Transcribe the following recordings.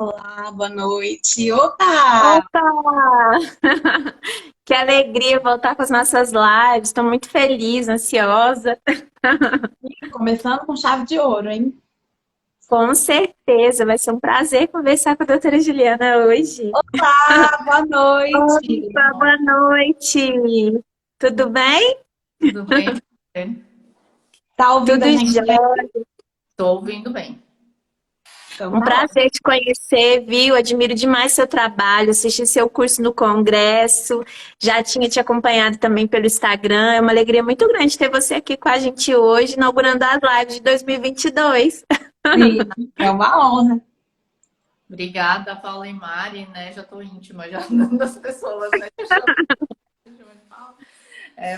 Olá, boa noite. Opa! Opa! Que alegria voltar com as nossas lives. Estou muito feliz, ansiosa. Começando com chave de ouro, hein? Com certeza, vai ser um prazer conversar com a doutora Juliana hoje. Olá, boa noite. Opa, boa noite. Tudo bem? Tudo bem? Tá ouvindo Tudo a gente bem? jóia. Estou ouvindo bem. Então Um tá ótimo. prazer te conhecer, viu? Admiro demais seu trabalho, assisti seu curso no Congresso, já tinha te acompanhado também pelo Instagram. É uma alegria muito grande ter você aqui com a gente hoje, inaugurando as lives de 2022. Sim, é uma honra. Obrigada, Paula e Mari, né? Já estou íntima já das pessoas, né?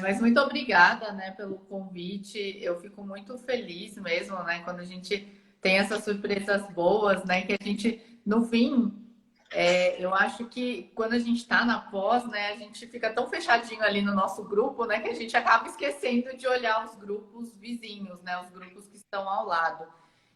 Mas muito obrigada, né, pelo convite. Eu fico muito feliz mesmo, né, quando a gente tem essas surpresas boas, né, que a gente, no fim, eu acho que quando a gente está na pós, né, a gente fica tão fechadinho ali no nosso grupo, né, que a gente acaba esquecendo de olhar os grupos vizinhos, né, os grupos que estão ao lado.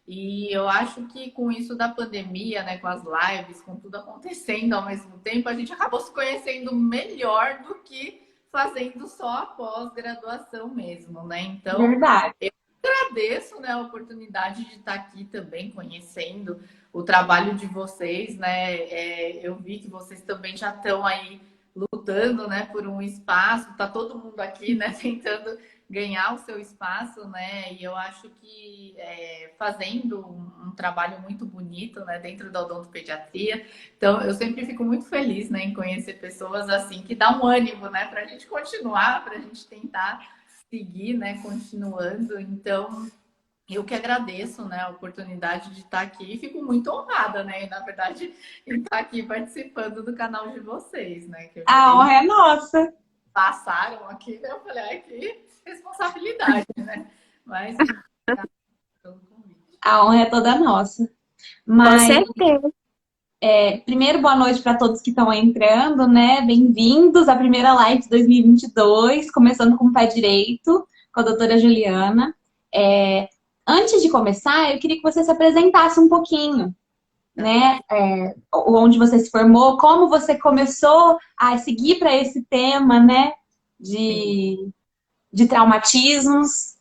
E eu acho que com isso da pandemia, né, com as lives, com tudo acontecendo ao mesmo tempo, a gente acabou se conhecendo melhor do que fazendo só a pós-graduação mesmo, né? Então, Verdade. agradeço, né, a oportunidade de estar aqui também conhecendo o trabalho de vocês, né? Eu vi que vocês também já estão aí lutando, né, por um espaço. Tá todo mundo aqui, né, tentando ganhar o seu espaço, né? E eu acho que fazendo um trabalho muito bonito, né, dentro da odontopediatria. Então, eu sempre fico muito feliz, né, em conhecer pessoas assim que dá um ânimo, né, para a gente continuar, para a gente tentar seguir, né, continuando. Então, eu que agradeço, né, a oportunidade de estar aqui e fico muito honrada, né, na verdade, em estar aqui participando do canal de vocês, né, que eu já A vi honra é nossa. passaram aqui, né, eu falei, ai, que responsabilidade, né, mas muito obrigada pelo convite. A honra é toda nossa. Com Mas, certeza. primeiro, boa noite para todos que estão entrando, né? Bem-vindos à primeira live de 2022, começando com o pé direito, com a doutora Juliana. Antes de começar, eu queria que você se apresentasse um pouquinho, Tá? né? Onde você se formou, como você começou a seguir para esse tema, né? Sim, De traumatismos.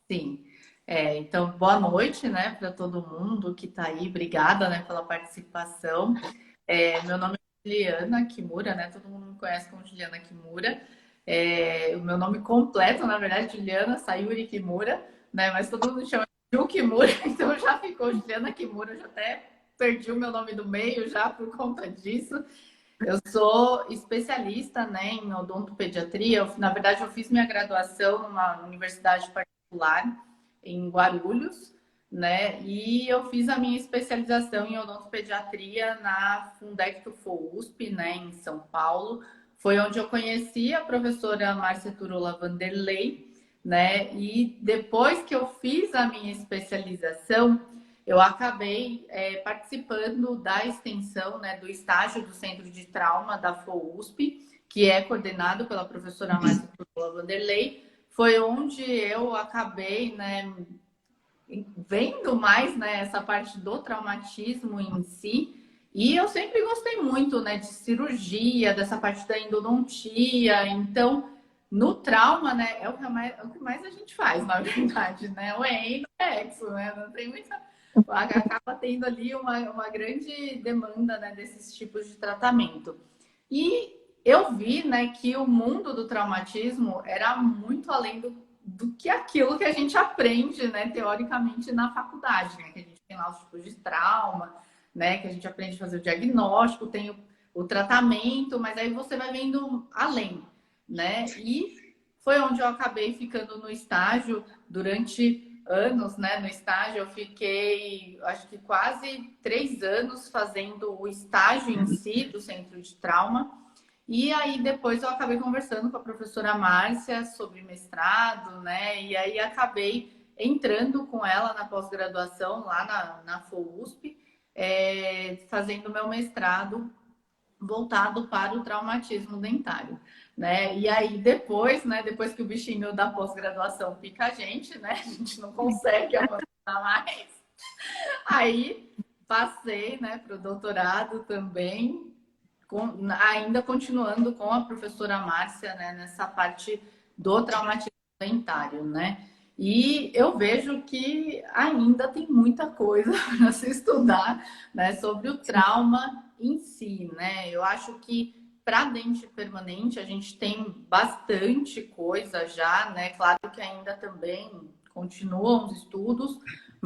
sim. Então, boa noite, né, para todo mundo que está aí. Obrigada, né, pela participação. Meu nome é Juliana Kimura, né? Todo mundo me conhece como Juliana Kimura. O meu nome completo, na verdade, é Juliana Sayuri Kimura, né? Mas todo mundo me chama de Ju Kimura, então já ficou Juliana Kimura. Eu já até perdi o meu nome do meio já por conta disso. Eu sou especialista, né, em odontopediatria. Na verdade, eu fiz minha graduação numa universidade particular em Guarulhos, né? E eu fiz a minha especialização em odontopediatria na Fundecto USP, né, em São Paulo. Foi onde eu conheci a professora Márcia Turola Vanderlei, né? E depois que eu fiz a minha especialização, eu acabei participando da extensão, né, do estágio do Centro de Trauma da FOUSP, que é coordenado pela professora Márcia Turola Vanderlei. Foi onde eu acabei, né, vendo mais, né, essa parte do traumatismo em si. E eu sempre gostei muito, né, de cirurgia, dessa parte da endodontia. Então, no trauma, né, é o que mais a gente faz, na verdade, né? O endo é exo, né? Não tem muita. Acaba tendo ali uma grande demanda, né, desses tipos de tratamento. E eu vi, né, que o mundo do traumatismo era muito além do que aquilo que a gente aprende, né, teoricamente na faculdade, né, que a gente tem lá os tipos de trauma, né, que a gente aprende a fazer o diagnóstico, tem o tratamento, mas aí você vai vendo além, né? E foi onde eu acabei ficando no estágio durante anos, né? No estágio eu fiquei, acho que quase 3 anos fazendo o estágio em si do centro de trauma. E aí depois eu acabei conversando com a professora Márcia sobre mestrado, né? E aí acabei entrando com ela na pós-graduação lá na FOUSP, fazendo meu mestrado voltado para o traumatismo dentário, né? E aí depois, né? Depois que o bichinho da pós-graduação pica a gente, né? A gente não consegue avançar mais. Aí passei, né, para o doutorado também, ainda continuando com a professora Márcia, né, nessa parte do traumatismo dentário, né? E eu vejo que ainda tem muita coisa para se estudar, né, sobre o trauma em si, né? Eu acho que para dente permanente a gente tem bastante coisa já, né? Claro que ainda também continuam os estudos,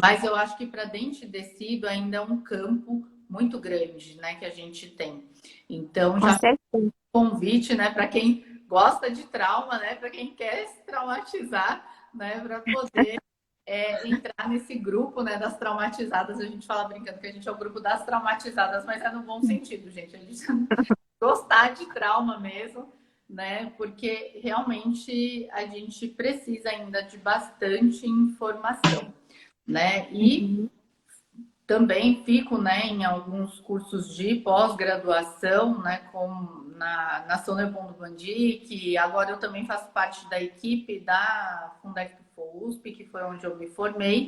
mas eu acho que para dente descido ainda é um campo muito grande, né, que a gente tem. Então Com já fica certeza. um convite, né, para quem gosta de trauma, né, para quem quer se traumatizar, né, para poder entrar nesse grupo, né, das traumatizadas. A gente fala brincando que a gente é o grupo das traumatizadas, mas é no bom sentido, gente. A gente gostar de trauma mesmo, né? Porque realmente a gente precisa ainda de bastante informação, né? E Uhum. também fico, né, em alguns cursos de pós-graduação, né, como na Sonerbon do Bandi, que agora eu também faço parte da equipe da Fundec USP, que foi onde eu me formei,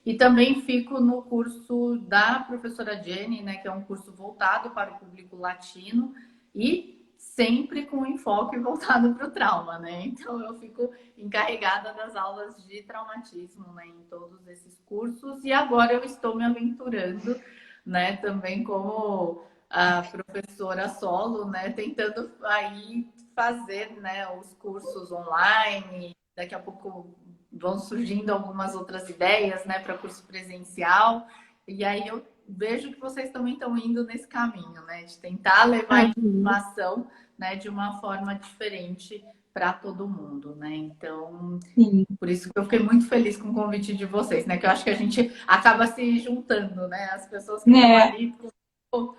e também fico no curso da professora Jenny, né, que é um curso voltado para o público latino e sempre com enfoque voltado para o trauma, né? Então eu fico encarregada das aulas de traumatismo, né, em todos esses cursos, e agora eu estou me aventurando, né, também como a professora solo, né, tentando aí fazer, né, os cursos online. Daqui a pouco vão surgindo algumas outras ideias, né, para curso presencial, e aí eu vejo que vocês também estão indo nesse caminho, né, de tentar levar Uhum. informação, né, de uma forma diferente para todo mundo, né? Então, Sim. por isso que eu fiquei muito feliz com o convite de vocês, né? Que eu acho que a gente acaba se juntando, né? As pessoas que estão Né? ali,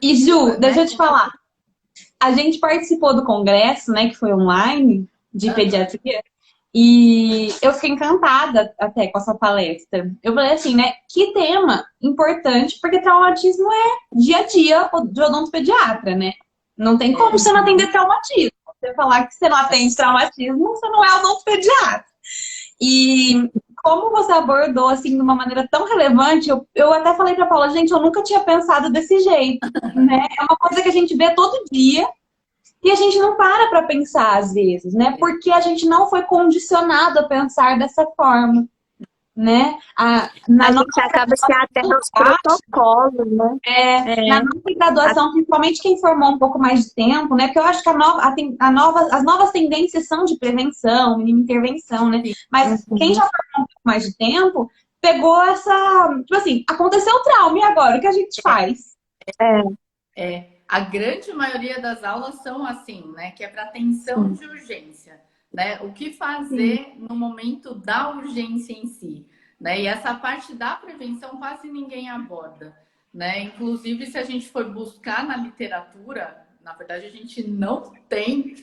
E Ju, deixa né? eu te falar. A gente participou do congresso, né, que foi online, de pediatria, e eu fiquei encantada até com essa palestra. Eu falei assim, né, que tema importante, porque traumatismo é dia a dia de odontopediatra, né? Não tem como você não atender traumatismo. Você falar que você não atende traumatismo, você não é odontopediatra. E como você abordou, assim, de uma maneira tão relevante, eu até falei pra Paula, gente, eu nunca tinha pensado desse jeito, né? É uma coisa que a gente vê todo dia, e a gente não para pensar às vezes, né? Porque a gente não foi condicionado a pensar dessa forma, né? A Na nossa gente acaba se atendo aos protocolos, né? na É, nossa graduação, principalmente quem formou um pouco mais de tempo, né? Porque eu acho que as novas tendências são de prevenção, mínima intervenção, né? Mas quem já uhum. formou um pouco mais de tempo pegou essa, tipo assim, aconteceu o trauma, e agora? O que a gente faz? É, A grande maioria das aulas são assim, né? Que é para atenção sim. de urgência, né? O que Sim. fazer no momento da urgência em si, né? E essa parte da prevenção quase ninguém aborda, né? Inclusive, se a gente for buscar na literatura, na verdade a gente não tem,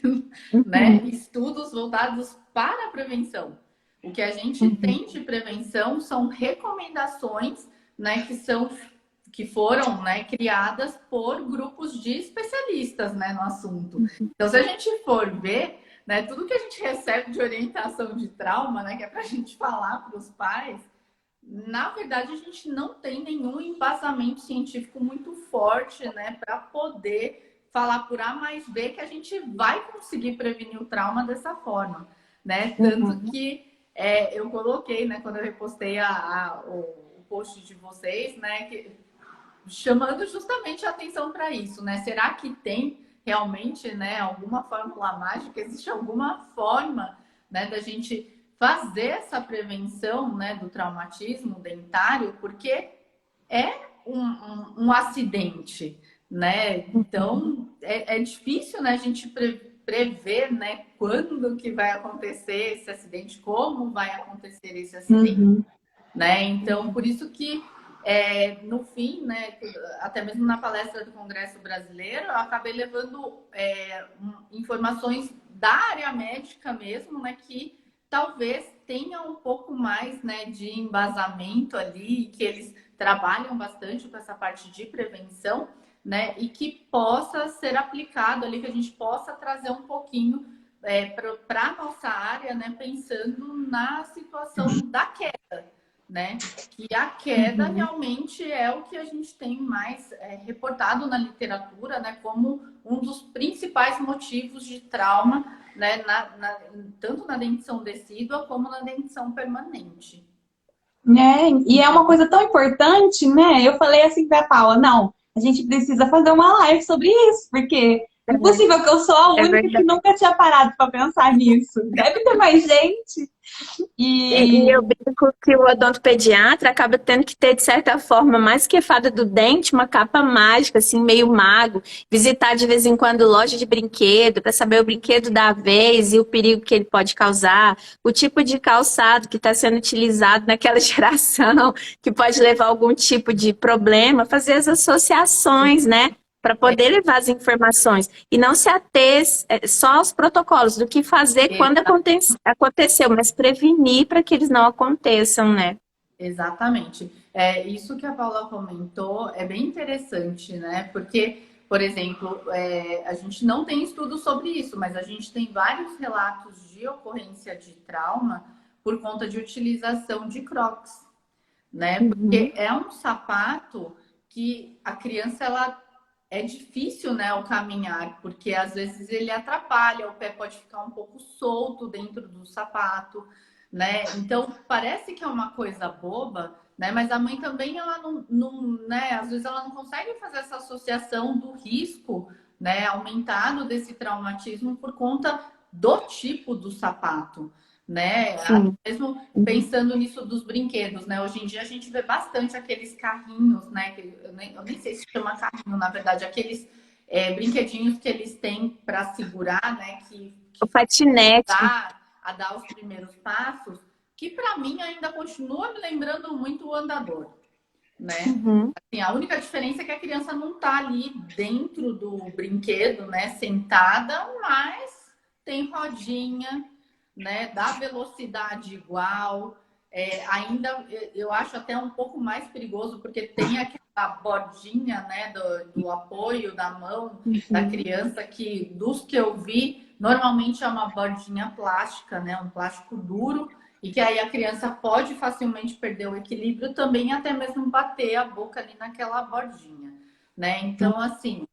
né, Uhum. estudos voltados para a prevenção. O que a gente Uhum. tem de prevenção são recomendações, né, que foram, né, criadas por grupos de especialistas, né, no assunto. Então, se a gente for ver, né, tudo que a gente recebe de orientação de trauma, né, que é para a gente falar para os pais, na verdade a gente não tem nenhum embasamento científico muito forte, né, para poder falar por A mais B que a gente vai conseguir prevenir o trauma dessa forma, né? Tanto Uhum. que eu coloquei, né, quando eu repostei o post de vocês, né, chamando justamente a atenção para isso, né? Será que tem realmente, né, alguma fórmula mágica? Existe alguma forma, né, da gente fazer essa prevenção, né, do traumatismo dentário? Porque é um acidente, né? Então é difícil, né, a gente prever, né, quando que vai acontecer esse acidente, como vai acontecer esse acidente, Uhum. né? Então, por isso que no fim, né, até mesmo na palestra do Congresso Brasileiro, eu acabei levando informações da área médica mesmo, né, que talvez tenha um pouco mais, né, de embasamento ali, que eles trabalham bastante com essa parte de prevenção, né, e que possa ser aplicado ali, que a gente possa trazer um pouquinho para a nossa área, né, pensando na situação da queda, né? Que a queda realmente é o que a gente tem mais reportado na literatura, né? Como um dos principais motivos de trauma, né? Tanto na dentição decídua como na dentição permanente. E é uma coisa tão importante, né? Eu falei assim pra Paula, não, a gente precisa fazer uma live sobre isso, porque não é possível que eu sou a É única que verdade. nunca tinha parado para pensar nisso. Deve ter mais gente. E eu E brinco que o odontopediatra acaba tendo que ter, de certa forma, mais que a fada do dente, uma capa mágica, assim, meio mago. Visitar de vez em quando loja de brinquedo, para saber o brinquedo da vez e o perigo que ele pode causar, o tipo de calçado que está sendo utilizado naquela geração, que pode levar a algum tipo de problema, fazer as associações, né? Para poder levar as informações e não se ater só aos protocolos do que fazer quando aconteceu, mas prevenir para que eles não aconteçam, né? Exatamente. Isso que a Paula comentou é bem interessante, né? Porque, por exemplo, a gente não tem estudo sobre isso, mas a gente tem vários relatos de ocorrência de trauma por conta de utilização de Crocs, né? Porque é um sapato que a criança, ela é difícil, né, o caminhar, porque às vezes ele atrapalha, o pé pode ficar um pouco solto dentro do sapato, né? Então parece que é uma coisa boba, né? Mas a mãe também ela né? Às vezes ela não consegue fazer essa associação do risco, né, aumentado desse traumatismo por conta do tipo do sapato, né? Até mesmo pensando nisso dos brinquedos, né? Hoje em dia a gente vê bastante aqueles carrinhos, né? Que eu nem sei se chama carrinho, na verdade, aqueles brinquedinhos que eles têm para segurar, né? O patinete. A dar os primeiros passos, que para mim ainda continua me lembrando muito o andador, né? Assim, a única diferença é que a criança não está ali dentro do brinquedo, né? Sentada, mas tem rodinha, né? Dá velocidade igual. Ainda eu acho até um pouco mais perigoso, porque tem aquela bordinha, né? Do apoio da mão da criança, que dos que eu vi, normalmente é uma bordinha plástica, né? Um plástico duro, e que aí a criança pode facilmente perder o equilíbrio também, até mesmo bater a boca ali naquela bordinha, né? Então, assim,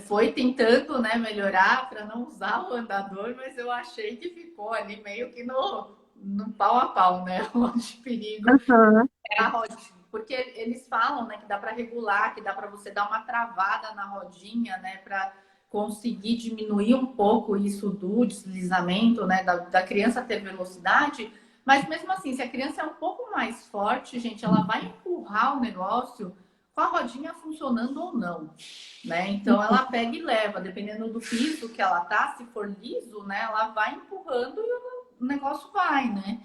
foi tentando, né, melhorar para não usar o andador, mas eu achei que ficou ali meio que no pau a pau, né? De perigo. Porque eles falam, né, que dá para regular, que dá para você dar uma travada na rodinha, né, para conseguir diminuir um pouco isso do deslizamento, né, da criança ter velocidade. Mas mesmo assim, se a criança é um pouco mais forte, gente, ela vai empurrar o negócio com a rodinha funcionando ou não, né? Então ela pega e leva, dependendo do piso que ela tá, se for liso, né, ela vai empurrando e o negócio vai, né?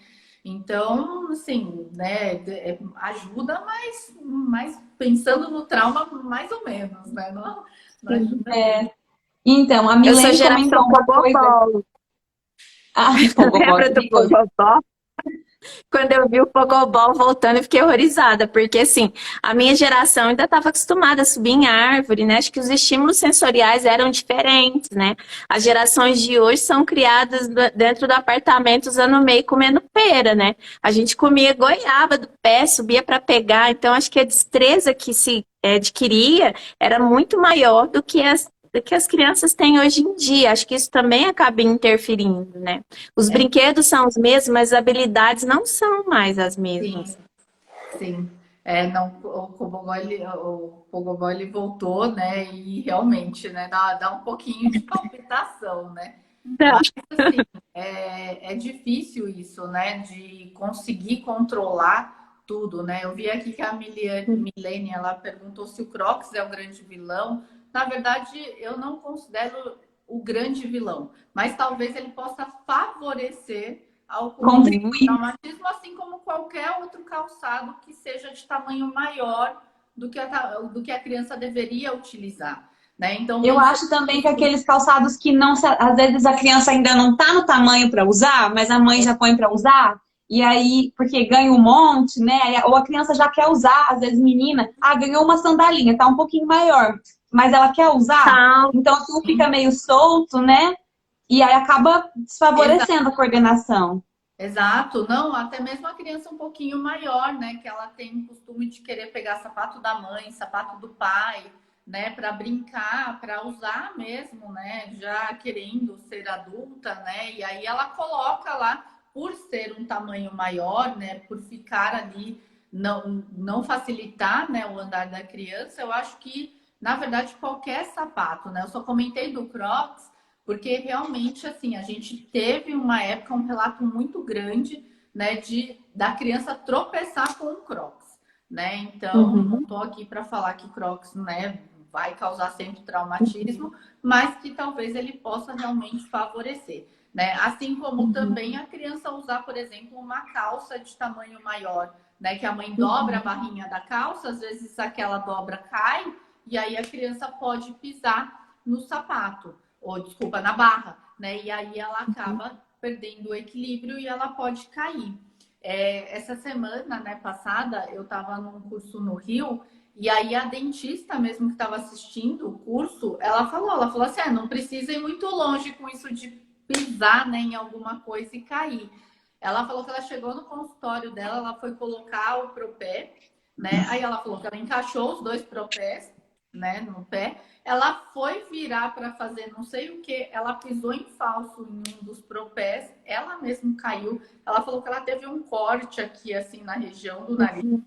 Então, assim, né, ajuda, mas pensando no trauma, mais ou menos, né? Não ajuda. então, a Eu sou Milene comentou geração uma coisa. Pogobol. Pogobol, Lembra do Pogobol? Quando eu vi o Pogobol voltando, eu fiquei horrorizada, porque assim, a minha geração ainda estava acostumada a subir em árvore, né? Acho que os estímulos sensoriais eram diferentes, né? As gerações de hoje são criadas dentro do apartamento usando meio comendo pera, né? A gente comia goiaba do pé, subia para pegar, então acho que a destreza que se adquiria era muito maior do que as crianças têm hoje em dia. Acho que isso também acaba interferindo, né? Os brinquedos são os mesmos, mas as habilidades não são mais as mesmas. Sim. Não, o Pogobol ele voltou, né? E realmente, né? Dá um pouquinho de palpitação, né? Mas, assim, é difícil isso, né? De conseguir controlar tudo, né? Eu vi aqui que a Milene, ela perguntou se o Crocs é o grande vilão. Na verdade, eu não considero o grande vilão, mas talvez ele possa favorecer ao traumatismo, assim como qualquer outro calçado que seja de tamanho maior do que a criança deveria utilizar, né? Então, eu acho também que aqueles calçados que não, às vezes a criança ainda não está no tamanho para usar, mas a mãe já põe para usar, e aí, porque ganha um monte, né? Ou a criança já quer usar, às vezes menina, ganhou uma sandalinha, tá um pouquinho maior, mas ela quer usar, então tudo fica meio solto, né? E aí acaba desfavorecendo a coordenação. Exato, não, até mesmo a criança um pouquinho maior, né, que ela tem o costume de querer pegar sapato da mãe, sapato do pai, né, para brincar, para usar mesmo, né, já querendo ser adulta, né, e aí ela coloca lá, por ser um tamanho maior, né, por ficar ali, não facilitar, né, o andar da criança, eu acho que, na verdade, qualquer sapato, né, eu só comentei do Crocs, porque realmente, assim, a gente teve uma época, um relato muito grande, né, da criança tropeçar com o Crocs, né? Então, não Uhum, estou aqui para falar que Crocs, né, vai causar sempre traumatismo, mas que talvez ele possa realmente favorecer, né? Assim como uhum, também a criança usar, por exemplo, uma calça de tamanho maior, né, que a mãe dobra a uhum, barrinha da calça, às vezes aquela dobra cai e aí a criança pode pisar no sapato ou desculpa, na barra, né? E aí ela acaba perdendo o equilíbrio e ela pode cair. Essa semana, né, passada, eu estava num curso no Rio e aí a dentista mesmo que estava assistindo o curso, ela falou assim, não precisa ir muito longe com isso de pisar, né, em alguma coisa e cair. Ela falou que ela chegou no consultório dela, ela foi colocar o propé, né? Aí ela falou que ela encaixou os dois propés, né, no pé. Ela foi virar para fazer não sei o que, ela pisou em falso em um dos propés, ela mesma caiu. Ela falou que ela teve um corte aqui, assim, na região do nariz, uhum.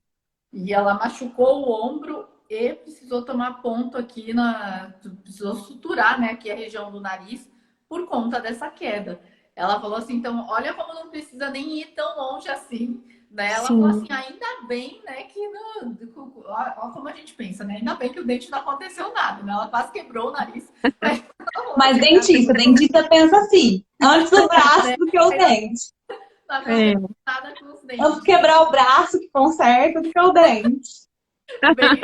e ela machucou o ombro e precisou tomar ponto aqui precisou suturar, né, aqui a região do nariz por conta dessa queda. Ela falou assim, então, olha como não precisa nem ir tão longe assim, né? Ela falou assim, Sim. ainda bem, né, que olha como a gente pensa, né? Ainda bem que o dente não aconteceu nada, né? Ela quase quebrou o nariz, mas ela falou Mas que ainda bem dentista pensa assim, antes o braço né? do que o dente. Não É. aconteceu nada com os Antes dentes, quebrar o braço que conserta do que o dente. bem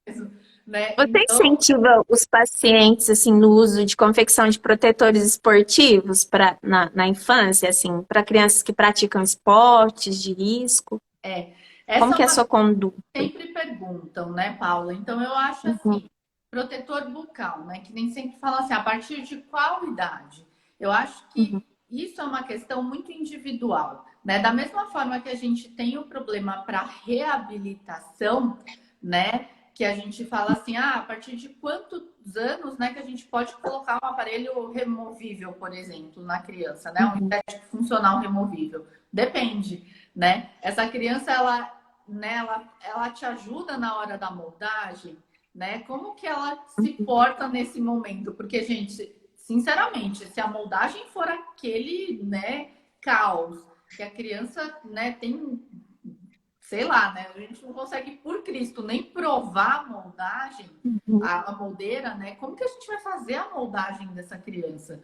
isso, né? Você Então, incentiva os pacientes assim no uso de confecção de protetores esportivos na infância, assim, para crianças que praticam esportes de risco? Como essa é que é a uma sua conduta? sempre perguntam, né, Paula? Então eu acho Uhum, assim, protetor bucal, né? Que nem sempre falam assim, a partir de qual idade? Eu acho uhum, que isso é uma questão muito individual, né? Da mesma forma que a gente tem o problema para reabilitação, né? Que a gente fala assim, a partir de quantos anos, né, que a gente pode colocar um aparelho removível, por exemplo, na criança, né? Um uhum, estético funcional removível. Depende, né? Essa criança, ela te ajuda na hora da moldagem, né? Como que ela se porta nesse momento? Porque, gente, sinceramente, se a moldagem for aquele, né, caos, que a criança, né, tem, sei lá, né? A gente não consegue, por Cristo, nem provar a moldagem, uhum, a moldeira, né? Como que a gente vai fazer a moldagem dessa criança?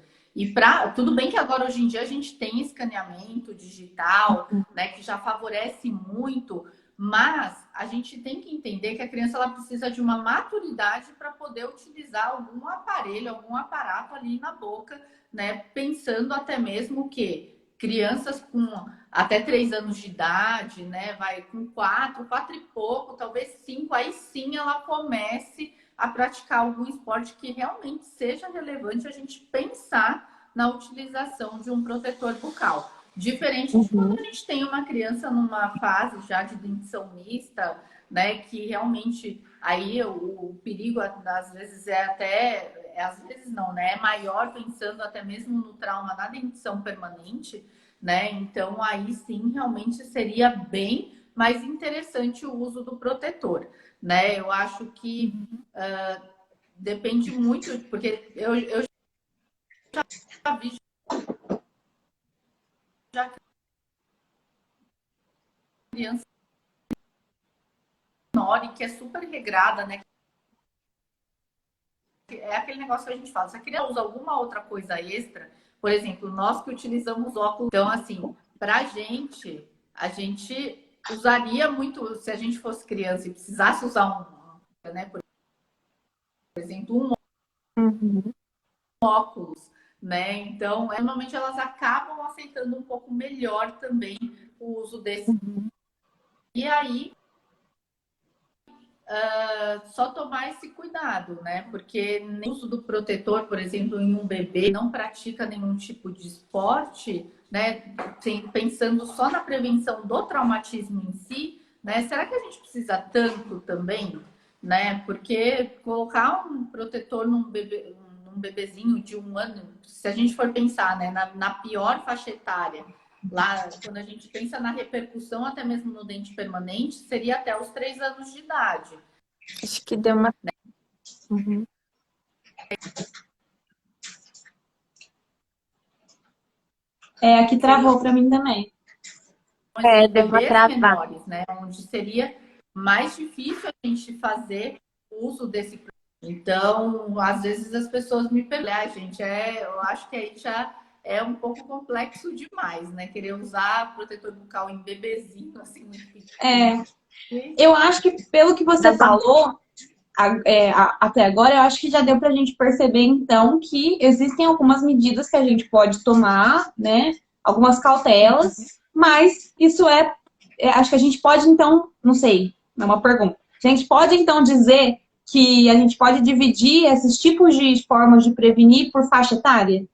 Tudo bem que agora hoje em dia a gente tem escaneamento digital, uhum, né, que já favorece muito, mas a gente tem que entender que a criança ela precisa de uma maturidade para poder utilizar algum aparelho, algum aparato ali na boca, né, pensando até mesmo que crianças com até 3 anos de idade, né? Vai com 4 e pouco, talvez 5, aí sim ela comece a praticar algum esporte que realmente seja relevante a gente pensar na utilização de um protetor bucal. Diferente de quando uhum. a gente tem uma criança numa fase já de dentição mista, né? Que realmente aí o perigo às vezes às vezes não, né? É maior pensando até mesmo no trauma da dentição permanente, né? Então aí sim realmente seria bem mais interessante o uso do protetor, né? Eu acho que depende muito, porque eu já vi já criança menor que é super regrada, né? É aquele negócio que a gente fala, se a criança usa alguma outra coisa extra, por exemplo, nós que utilizamos óculos, então assim, pra gente, a gente usaria muito, se a gente fosse criança e precisasse usar né, por exemplo, um Uhum. óculos, né? Então, normalmente elas acabam aceitando um pouco melhor também o uso desse. Uhum. E aí, só tomar esse cuidado, né? Porque nem o uso do protetor, por exemplo, em um bebê não pratica nenhum tipo de esporte, né? Pensando só na prevenção do traumatismo em si, né? Será que a gente precisa tanto também, né? Porque colocar um protetor num bebezinho de 1 ano, se a gente for pensar, né, na pior faixa etária, lá, quando a gente pensa na repercussão, até mesmo no dente permanente, seria até os 3 anos de idade. Acho que deu uma. Uhum. Aqui travou para mim também. Deu uma Bebês travada. menores, né? Onde seria mais difícil a gente fazer uso desse produto. Então, às vezes as pessoas me perguntam, gente, eu acho que aí já é um pouco complexo demais, né? Querer usar protetor bucal em bebezinho, assim, muito pequeno. Eu acho que pelo que você falou, até agora, eu acho que já deu para a gente perceber, então, que existem algumas medidas que a gente pode tomar, né? Algumas cautelas, mas isso acho que a gente pode, então, não sei, é uma pergunta. A gente pode, então, dizer que a gente pode dividir esses tipos de formas de prevenir por faixa etária?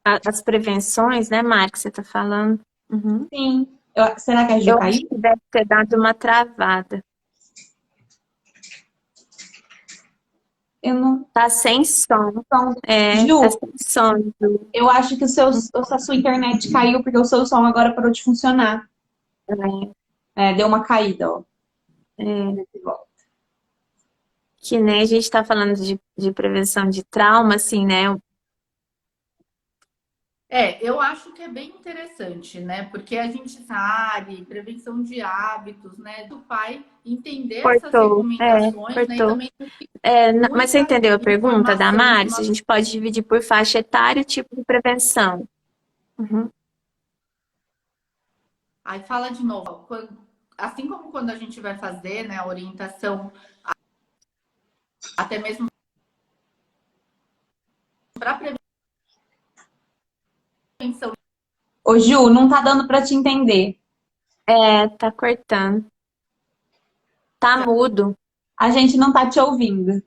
As prevenções, né, Mari, que você está falando? Uhum. Sim. Será que a Ju Eu acho caiu? que deve ter dado uma travada. Eu não. Tá sem som. Então, Tá Ju, sem som. Ju. eu acho que a sua internet caiu porque o seu som agora parou de funcionar. Deu uma caída, ó. É, que nem a gente está falando de prevenção de trauma, assim, né? Eu acho que é bem interessante, né? Porque a gente sabe, prevenção de hábitos, né? Do pai entender essas recomendações, né? E Cortou. também Mas você muita entendeu a pergunta da informação de Mari? uma. Se a gente pode dividir por faixa etária e tipo de prevenção. Uhum. Aí fala de novo, assim como quando a gente vai fazer, né, a orientação, até mesmo para prevenção. Ô, Ju, não tá dando pra te entender. Tá cortando. Tá mudo. A gente não tá te ouvindo.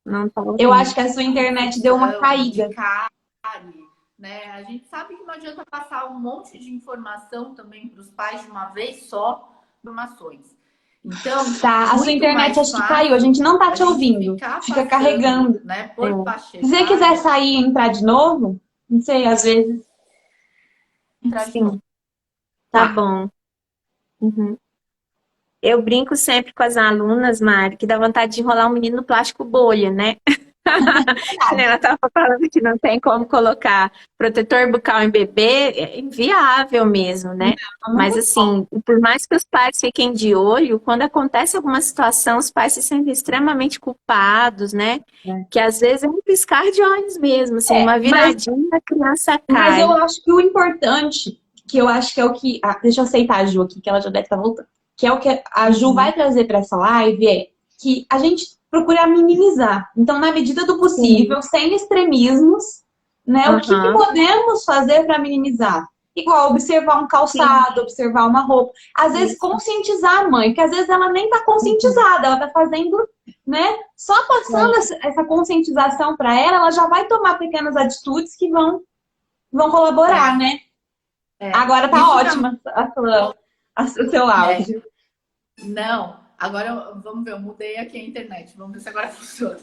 Não tá Eu ouvindo. acho que a sua internet deu uma De caída. cárie, né? A gente sabe que não adianta passar um monte de informação também para os pais de uma vez só, informações. Então, Tá, a sua muito internet mais acho que caiu, a fácil gente não tá a te gente ouvindo. ficar Fica passando, carregando. né, por faixa Se você quiser etária, sair e entrar de novo, não sei, às vezes. entrar de novo. Sim, tá bom. Uhum. Eu brinco sempre com as alunas, Mari, que dá vontade de enrolar um menino no plástico bolha, né? Que nem ela estava falando que não tem como colocar protetor bucal em bebê, é inviável mesmo, né? Não Mas tem assim, por mais que os pais fiquem de olho, quando acontece alguma situação, os pais se sentem extremamente culpados, né? como. Que às vezes é um piscar de olhos mesmo, assim, uma Mas viradinha, a criança Mas eu cai. acho que o importante, que eu acho que é o que. Deixa eu aceitar a Ju aqui, que ela já deve estar voltando. Que é o que a Ju vai Uhum. trazer para essa live, é que a gente procura minimizar. Então, na medida do possível, sem extremismos, né? O que Aham. podemos fazer para minimizar? Igual observar um Sim, calçado, observar uma roupa. Às vezes, isso. conscientizar a mãe, porque às vezes ela nem está conscientizada, ela está fazendo, né? Só passando essa conscientização para ela, ela já vai tomar pequenas atitudes que vão colaborar, né? Agora tá ótima o seu áudio. Não, agora vamos ver, eu mudei aqui a internet, vamos ver se agora funciona.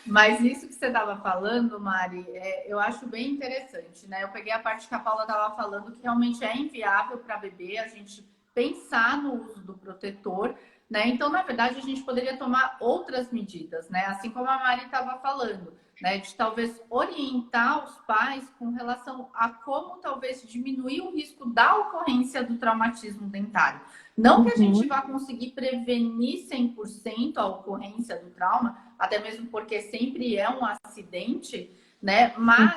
Mas isso que você estava falando, Mari, eu acho bem interessante, né? Eu peguei a parte que a Paula estava falando, que realmente é inviável para bebê a gente pensar no uso do protetor, né? Então, na verdade, a gente poderia tomar outras medidas, né? Assim como a Mari estava falando, né? De talvez orientar os pais com relação a como talvez diminuir o risco da ocorrência do traumatismo dentário. Não que a gente vá conseguir prevenir 100% a ocorrência do trauma, até mesmo porque sempre é um acidente, né? Mas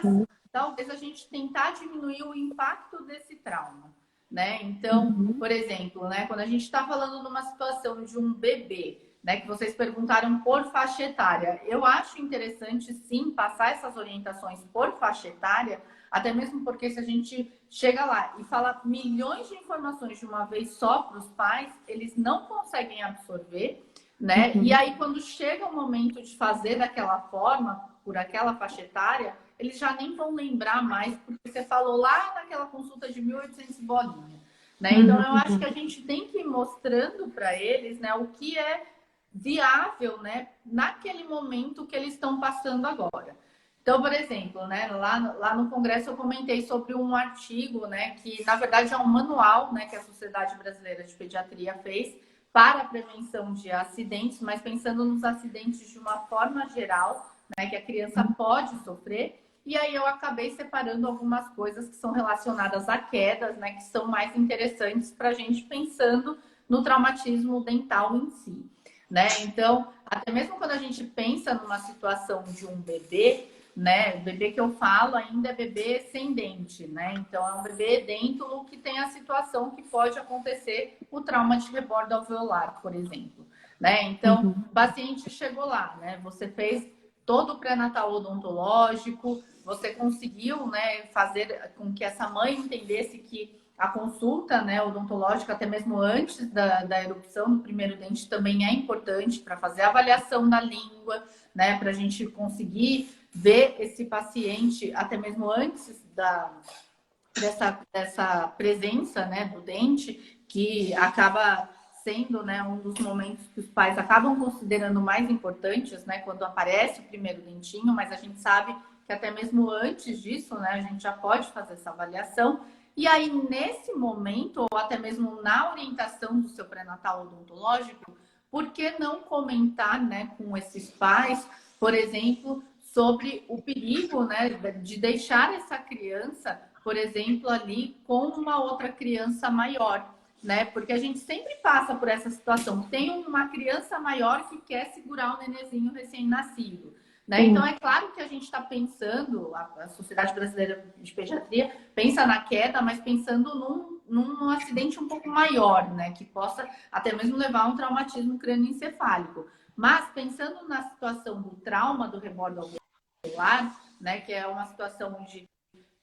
talvez a gente tentar diminuir o impacto desse trauma, né? Então, por exemplo, né, quando a gente está falando numa situação de um bebê, né, que vocês perguntaram por faixa etária, eu acho interessante sim passar essas orientações por faixa etária, Até mesmo porque se a gente chega lá e fala milhões de informações de uma vez só para os pais, eles não conseguem absorver, né? E aí, quando chega o momento de fazer daquela forma, por aquela faixa etária, eles já nem vão lembrar mais, porque você falou lá naquela consulta de 1.800 bolinha, né? Então, eu acho que a gente tem que ir mostrando para eles, né, o que é viável, né, naquele momento que eles estão passando agora. Então, por exemplo, né, lá no Congresso eu comentei sobre um artigo, né, que na verdade é um manual, né, que a Sociedade Brasileira de Pediatria fez para a prevenção de acidentes, mas pensando nos acidentes de uma forma geral, né, que a criança pode sofrer. E aí eu acabei separando algumas coisas que são relacionadas a quedas, né, que são mais interessantes para a gente pensando no traumatismo dental em si, né? Então, até mesmo quando a gente pensa numa situação de um bebê, né, o bebê que eu falo ainda é bebê sem dente, né? Então é um bebê dêntulo que tem a situação que pode acontecer o trauma de rebordo alveolar, por exemplo, né? Então, o paciente chegou lá, né? Você fez todo o pré-natal odontológico, você conseguiu, né, fazer com que essa mãe entendesse que a consulta, né, odontológica, até mesmo antes da erupção do primeiro dente, também é importante para fazer a avaliação da língua, né, para a gente conseguir ver esse paciente, até mesmo antes dessa presença, né, do dente, que acaba sendo, né, um dos momentos que os pais acabam considerando mais importantes, né, quando aparece o primeiro dentinho, mas a gente sabe que até mesmo antes disso, né, a gente já pode fazer essa avaliação. E aí, nesse momento, ou até mesmo na orientação do seu pré-natal odontológico, por que não comentar, né, com esses pais, por exemplo, sobre o perigo, né, de deixar essa criança, por exemplo, ali com uma outra criança maior, né? Porque a gente sempre passa por essa situação. Tem uma criança maior que quer segurar o nenenzinho recém-nascido, né? Então, é claro que a gente está pensando, a Sociedade Brasileira de Pediatria pensa na queda, mas pensando num acidente um pouco maior, né? Que possa até mesmo levar a um traumatismo crânioencefálico. Mas, pensando na situação do trauma do rebordo alveolar, né? Que é uma situação onde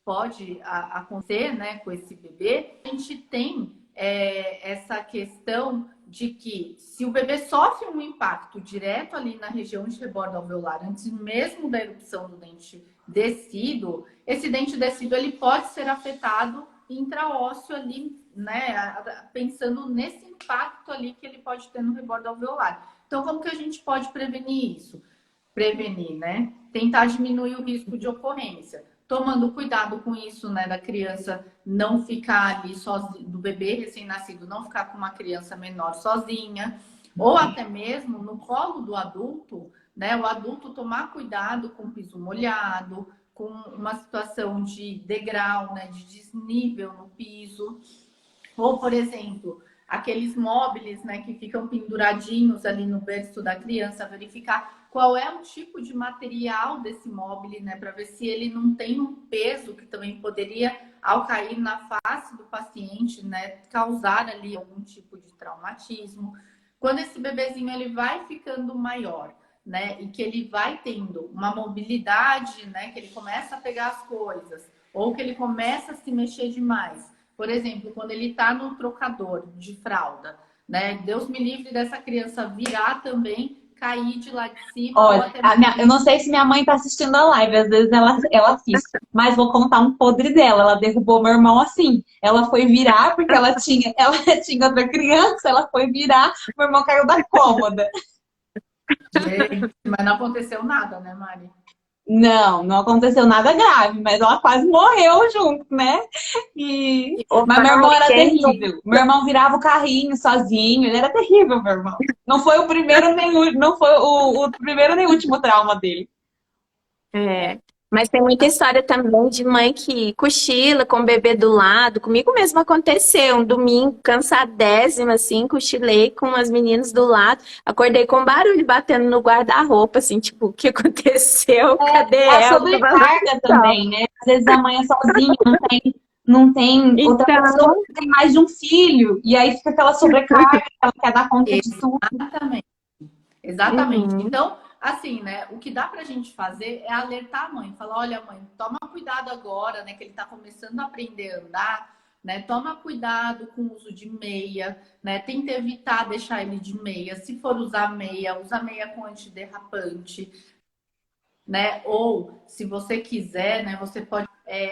pode acontecer, né, com esse bebê, a gente tem essa questão de que se o bebê sofre um impacto direto ali na região de rebordo alveolar, antes mesmo da erupção do dente descido, esse dente descido ele pode ser afetado intraósseo ali, né, pensando nesse impacto ali que ele pode ter no rebordo alveolar. Então, como que a gente pode prevenir isso? Prevenir, né? Tentar diminuir o risco de ocorrência. Tomando cuidado com isso, né, da criança não ficar ali sozinha, do bebê recém-nascido não ficar com uma criança menor sozinha, ou até mesmo no colo do adulto, né, o adulto tomar cuidado com o piso molhado, com uma situação de degrau, né, de desnível no piso, ou, por exemplo, aqueles móveis, né, que ficam penduradinhos ali no berço da criança, verificar qual é o tipo de material desse móvel, né, para ver se ele não tem um peso que também poderia, ao cair na face do paciente, né, causar ali algum tipo de traumatismo. Quando esse bebezinho ele vai ficando maior, né, e que ele vai tendo uma mobilidade, né, que ele começa a pegar as coisas, ou que ele começa a se mexer demais. Por exemplo, quando ele está no trocador de fralda, né, Deus me livre dessa criança virar também, cair de lá de cima. Olha, eu não sei se minha mãe tá assistindo a live, às vezes ela assiste, mas vou contar um podre dela. Ela derrubou meu irmão assim. Ela foi virar, porque ela tinha outra criança, ela foi virar, meu irmão caiu da cômoda. Gente, mas não aconteceu nada, né, Mari? Não aconteceu nada grave, mas ela quase morreu junto, né? Mas meu irmão era terrível. Meu irmão virava o carrinho sozinho, ele era terrível, meu irmão. Não foi o primeiro não foi o primeiro nem último trauma dele. Mas tem muita história também de mãe que cochila com o bebê do lado. Comigo mesmo aconteceu. Um domingo, cansadésima, assim, cochilei com as meninas do lado. Acordei com barulho batendo no guarda-roupa, assim, tipo, o que aconteceu? Cadê ela? A sobrecarga também, né? Às vezes a mãe é sozinha, não tem outra pessoa que tem mais de um filho. E aí fica aquela sobrecarga, ela quer dar conta de tudo. Exatamente. Exatamente. Então, assim, né, o que dá pra gente fazer é alertar a mãe, falar, olha, mãe, toma cuidado agora, né, que ele tá começando a aprender a andar, né, toma cuidado com o uso de meia, né, tenta evitar deixar ele de meia, se for usar meia, usa meia com antiderrapante, né, ou se você quiser, né, você pode,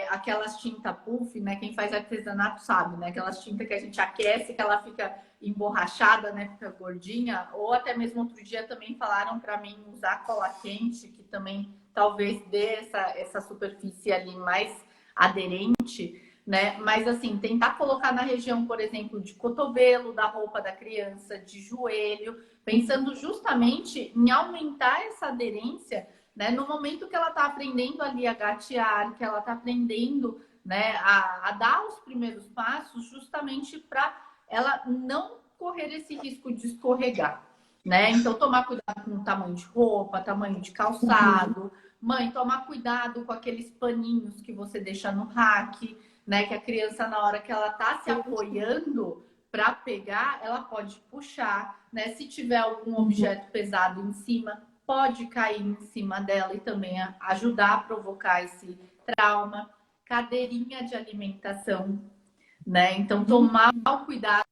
aquelas tinta puff, né, quem faz artesanato sabe, né, aquelas tintas que a gente aquece, que ela fica emborrachada, né, fica gordinha, ou até mesmo outro dia também falaram para mim usar cola quente, que também talvez dê essa superfície ali mais aderente, né? Mas assim, tentar colocar na região, por exemplo, de cotovelo, da roupa da criança, de joelho, pensando justamente em aumentar essa aderência, né? No momento que ela está aprendendo ali a gatear, que ela está aprendendo, né, a dar os primeiros passos, justamente para ela não correr esse risco de escorregar, né? Então, tomar cuidado com o tamanho de roupa, tamanho de calçado. Mãe, tomar cuidado com aqueles paninhos que você deixa no rack, né? Que a criança, na hora que ela tá se apoiando para pegar, ela pode puxar, né? Se tiver algum objeto pesado em cima, pode cair em cima dela e também ajudar a provocar esse trauma. Cadeirinha de alimentação, né? Então, tomar o cuidado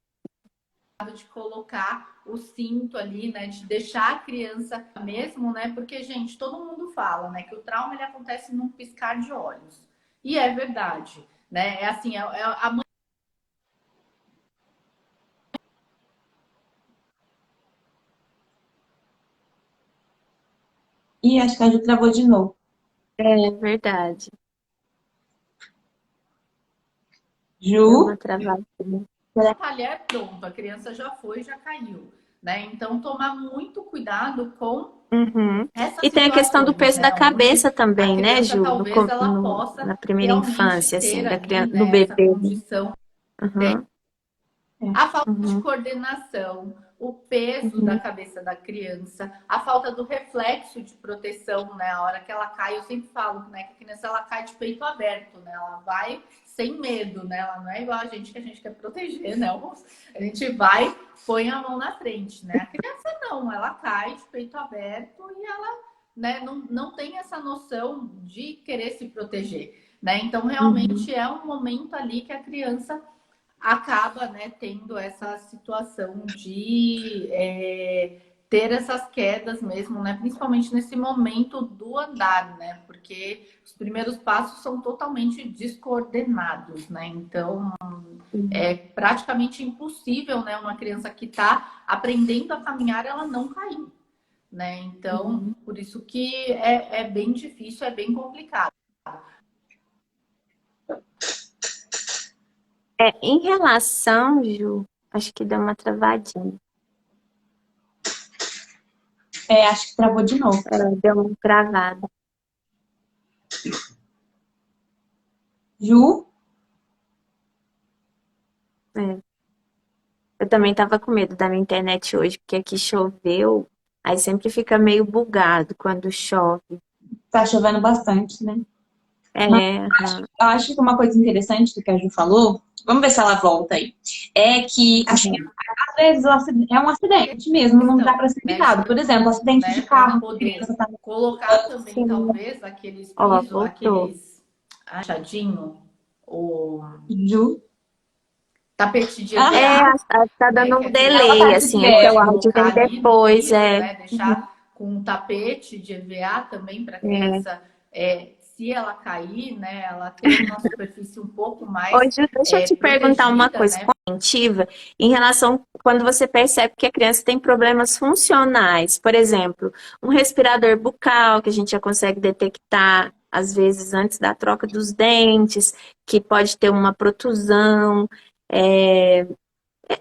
de colocar o cinto ali, né? De deixar a criança mesmo, né? Porque, gente, todo mundo fala, né? Que o trauma ele acontece num piscar de olhos. E é verdade, né? É assim, a mãe. Ih, acho que a Ju travou de novo. É verdade. Deu uma Ju? travadinha. Talher pronto, a criança já foi, já caiu, né? Então, tomar muito cuidado com Uhum. essas E tem a questão do situações, peso da né? Onde cabeça a também, né, criança Ju? talvez ela possa Na primeira realmente infância, ter assim, da ali, criança, do né, essa bebê, né? condição. Uhum, A falta de uhum, coordenação, o peso da uhum. cabeça da criança, a falta do reflexo de proteção, né? A hora que ela cai, eu sempre falo, né, que a criança ela cai de peito aberto, né? Ela vai sem medo, né? Ela não é igual a gente que a gente quer proteger, né? A gente vai, põe a mão na frente, né? A criança não, ela cai de peito aberto e ela, né, não tem essa noção de querer se proteger, né? Então, Uhum. realmente é um momento ali que a criança acaba, né, tendo essa situação de ter essas quedas mesmo, né, principalmente nesse momento do andar, né, porque os primeiros passos são totalmente descoordenados, né, então é praticamente impossível, né, uma criança que está aprendendo a caminhar, ela não cair, né, então por isso que é bem difícil, é bem complicado. É, em relação, Ju, acho que deu uma travadinha. É, acho que travou de novo. É, deu uma travada. Ju? É. Eu também tava com medo da minha internet hoje, porque aqui choveu, aí sempre fica meio bugado quando chove. Tá chovendo bastante, né? É, aham, Eu acho que uma coisa interessante do que a Ju falou, vamos ver se ela volta aí, é que, assim, uhum, às vezes é um acidente mesmo, não dá para ser Né, evitado. Por exemplo, acidente de né, para carro, a poder criança tá colocar também, sim. talvez, aqueles Ó, pisos, voltou. aqueles achadinho, o Ju. tapete de Ah, É, EVA, tá né, dando que um a ela criança delay, tá assim, é que pode o dizendo. áudio colocar vem ali no depois, piso, é. né, deixar com um tapete de EVA também para a É. criança, se ela cair, né, ela ter uma superfície um pouco mais Ô, Ju, deixa eu te perguntar uma protegida, coisa né? preventiva em relação quando você percebe que a criança tem problemas funcionais. Por exemplo, um respirador bucal, que a gente já consegue detectar, às vezes, antes da troca dos dentes, que pode ter uma protusão. é,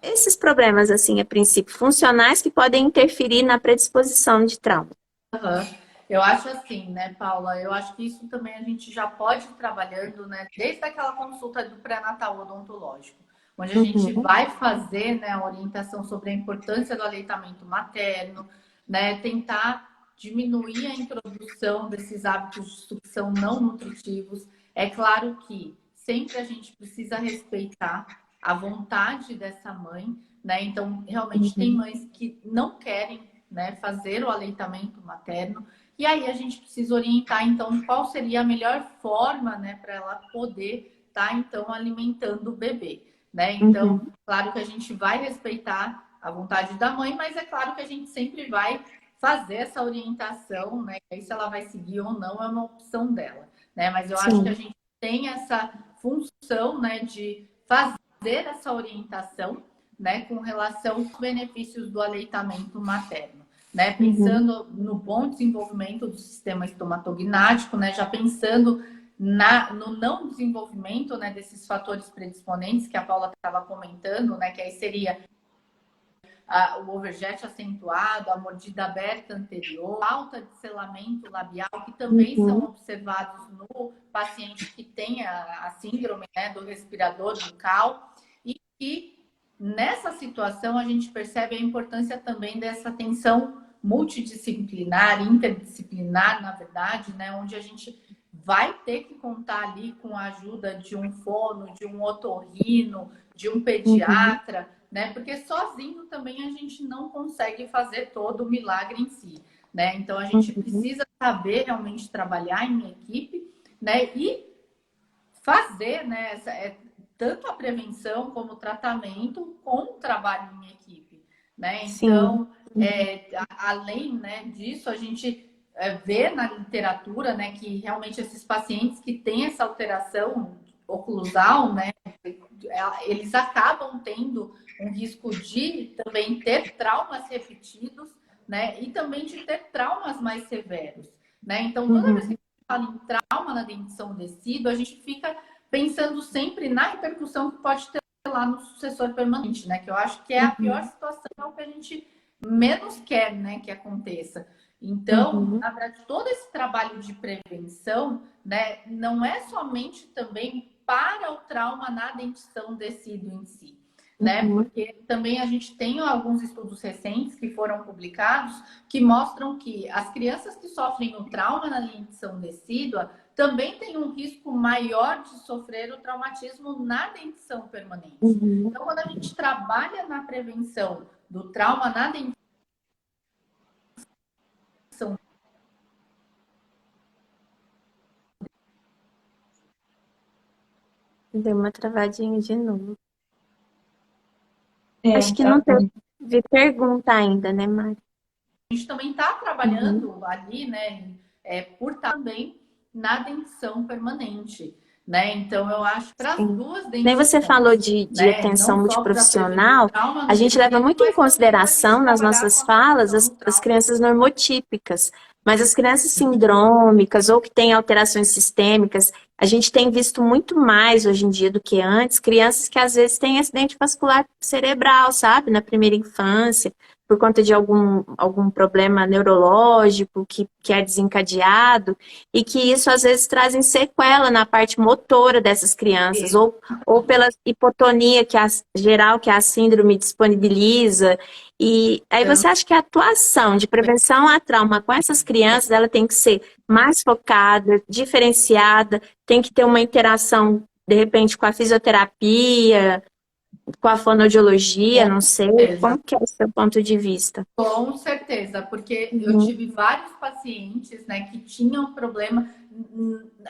Esses problemas, assim, a princípio, funcionais que podem interferir na predisposição de trauma. Aham. Eu acho assim, né, Paula? Eu acho que isso também a gente já pode ir trabalhando, né, desde aquela consulta do pré-natal odontológico, onde a gente Uhum, vai fazer, né, a orientação sobre a importância do aleitamento materno, né, tentar diminuir a introdução desses hábitos de sucção não nutritivos. É claro que sempre a gente precisa respeitar a vontade dessa mãe, né? Então, realmente tem uhum, mães que não querem né, fazer o aleitamento materno. E aí a gente precisa orientar, então, qual seria a melhor forma, né, para ela poder estar, então, alimentando o bebê, né? Então, claro que a gente vai respeitar a vontade da mãe, mas é claro que a gente sempre vai fazer essa orientação, né? Aí se ela vai seguir ou não é uma opção dela, né? Mas eu acho que a Sim. gente tem essa função, né, de fazer essa orientação, né, com relação aos benefícios do aleitamento materno, né? Pensando no bom desenvolvimento do sistema estomatognático, né? Já pensando no não desenvolvimento, né, desses fatores predisponentes que a Paula estava comentando, né? Que aí seria o overjet acentuado, a mordida aberta anterior, falta de selamento labial, que também são observados no paciente que tem a síndrome, né, do respirador bucal. E que nessa situação a gente percebe a importância também dessa atenção multidisciplinar, interdisciplinar, na verdade, né, onde a gente vai ter que contar ali com a ajuda de um fono, de um otorrino, de um pediatra, né? Porque sozinho também a gente não consegue fazer todo o milagre em si, né? Então a gente precisa saber realmente trabalhar em equipe, né? E fazer, né? Tanto a prevenção como o tratamento com o trabalho em equipe, né? Então, além, né, disso, a gente vê na literatura, né, que realmente esses pacientes que têm essa alteração oclusal, né, eles acabam tendo um risco de também ter traumas repetidos, né, e também de ter traumas mais severos, né? Então, toda vez que a gente fala em trauma na dentição decídua, a gente fica pensando sempre na repercussão que pode ter lá no sucessor permanente, né? Que eu acho que é a pior situação, é o que a gente menos quer, né, que aconteça. Então, na verdade, todo esse trabalho de prevenção, né, não é somente também para o trauma na dentição decídua em si, né? Porque também a gente tem alguns estudos recentes que foram publicados que mostram que as crianças que sofrem o trauma na dentição decídua também têm um risco maior de sofrer o traumatismo na dentição permanente. Então, quando a gente trabalha na prevenção do trauma na dentição, Deu uma travadinha de novo. É, Acho que não teve pergunta ainda, né, Mari? a gente também está trabalhando ali, né, por também na dentição permanente, né? Então, eu acho que para as duas Daí você falou dentições, de né, atenção não só para prevenir o multiprofissional, trauma a no gente leva tecido, muito em mas também para a consideração gente nas trabalhar nossas com a falas prevenção as do trauma. crianças normotípicas, mas as crianças sindrômicas ou que têm alterações sistêmicas, a gente tem visto muito mais hoje em dia do que antes, crianças que às vezes têm acidente vascular cerebral, sabe, na primeira infância, por conta de algum problema neurológico que é desencadeado, e que isso às vezes trazem sequela na parte motora dessas crianças, ou pela hipotonia geral que a síndrome disponibiliza. E aí você acha que a atuação de prevenção a trauma com essas crianças, ela tem que ser mais focada, diferenciada, tem que ter uma interação, de repente, com a fisioterapia, com a fonoaudiologia, não sei, como que é o seu ponto de vista? Com certeza, porque eu tive vários pacientes, né, que tinham problema,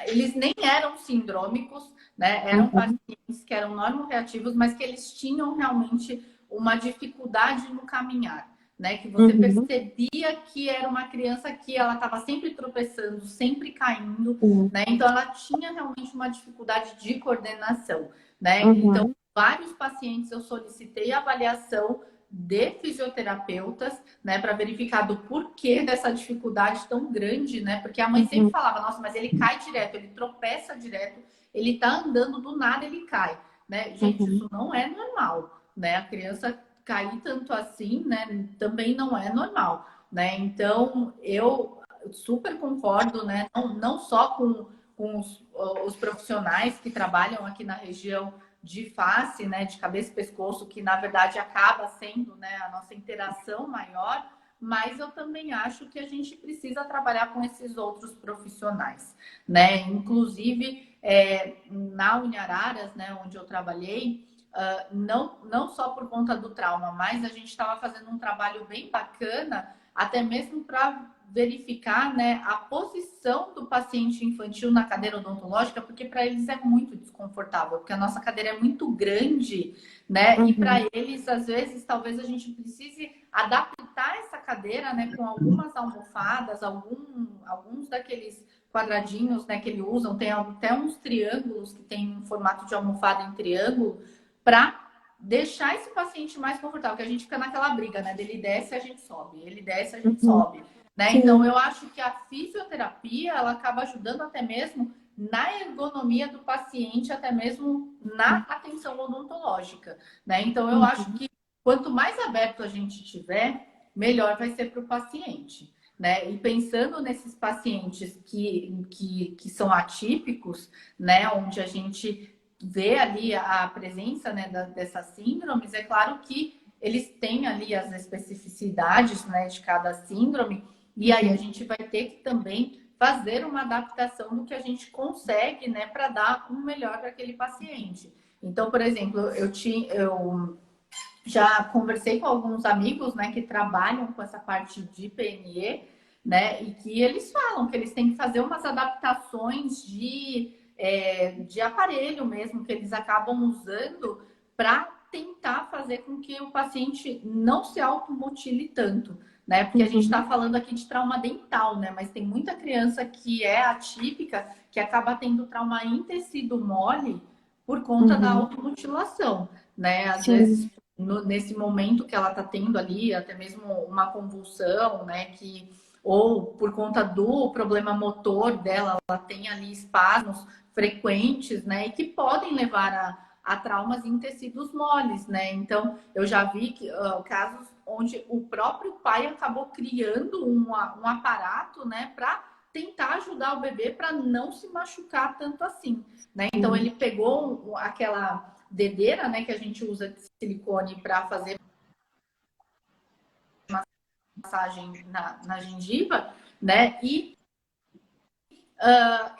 eles nem eram sindrômicos, né, eram pacientes que eram normoreativos, mas que eles tinham realmente uma dificuldade no caminhar, né, que você percebia que era uma criança que ela estava sempre tropeçando, sempre caindo, né, então ela tinha realmente uma dificuldade de coordenação, né, então vários pacientes eu solicitei avaliação de fisioterapeutas, né, para verificar do porquê dessa dificuldade tão grande, né? Porque a mãe sempre falava, nossa, mas ele cai direto, ele tropeça direto, ele tá andando do nada, ele cai, né? Gente, isso não é normal, né? A criança cair tanto assim, né, também não é normal, né? Então, eu super concordo, né? Não só com os profissionais que trabalham aqui na região de face, né, de cabeça e pescoço, que na verdade acaba sendo, né, a nossa interação maior, mas eu também acho que a gente precisa trabalhar com esses outros profissionais, né? Inclusive, na Uniararas, né, onde eu trabalhei, não só por conta do trauma, mas a gente estava fazendo um trabalho bem bacana até mesmo para verificar, né, a posição do paciente infantil na cadeira odontológica, porque para eles é muito desconfortável, porque a nossa cadeira é muito grande, né? E para eles, às vezes, talvez a gente precise adaptar essa cadeira, né, com algumas almofadas, alguns daqueles quadradinhos, né, que eles usam, tem até uns triângulos que tem um formato de almofada em triângulo, para deixar esse paciente mais confortável, que a gente fica naquela briga, né? Dele desce, a gente sobe, ele desce, a gente sobe, né? Então, eu acho que a fisioterapia, ela acaba ajudando até mesmo na ergonomia do paciente, até mesmo na atenção odontológica, né? Então, eu acho que quanto mais aberto a gente tiver, melhor vai ser para o paciente, né? E pensando nesses pacientes que são atípicos, né? Onde a gente vê ali a presença, né, dessas síndromes, é claro que eles têm ali as especificidades, né, de cada síndrome, e aí a gente vai ter que também fazer uma adaptação do que a gente consegue, né, para dar um melhor para aquele paciente. Então, por exemplo, eu já conversei com alguns amigos, né, que trabalham com essa parte de PNE, né, e que eles falam que eles têm que fazer umas adaptações de aparelho mesmo, que eles acabam usando para tentar fazer com que o paciente não se automutile tanto, né? Porque a gente está falando aqui de trauma dental, né? Mas tem muita criança que é atípica, que acaba tendo trauma em tecido mole por conta da automutilação, né? Às vezes, nesse momento que ela está tendo ali, até mesmo uma convulsão, né? Ou por conta do problema motor dela, ela tem ali espasmos frequentes, né? E que podem levar a traumas em tecidos moles, né? Então, eu já vi casos onde o próprio pai acabou criando um aparato, né? Para tentar ajudar o bebê para não se machucar tanto assim, né? Então, ele pegou aquela dedeira, né? Que a gente usa de silicone para fazer massagem na gengiva, né? E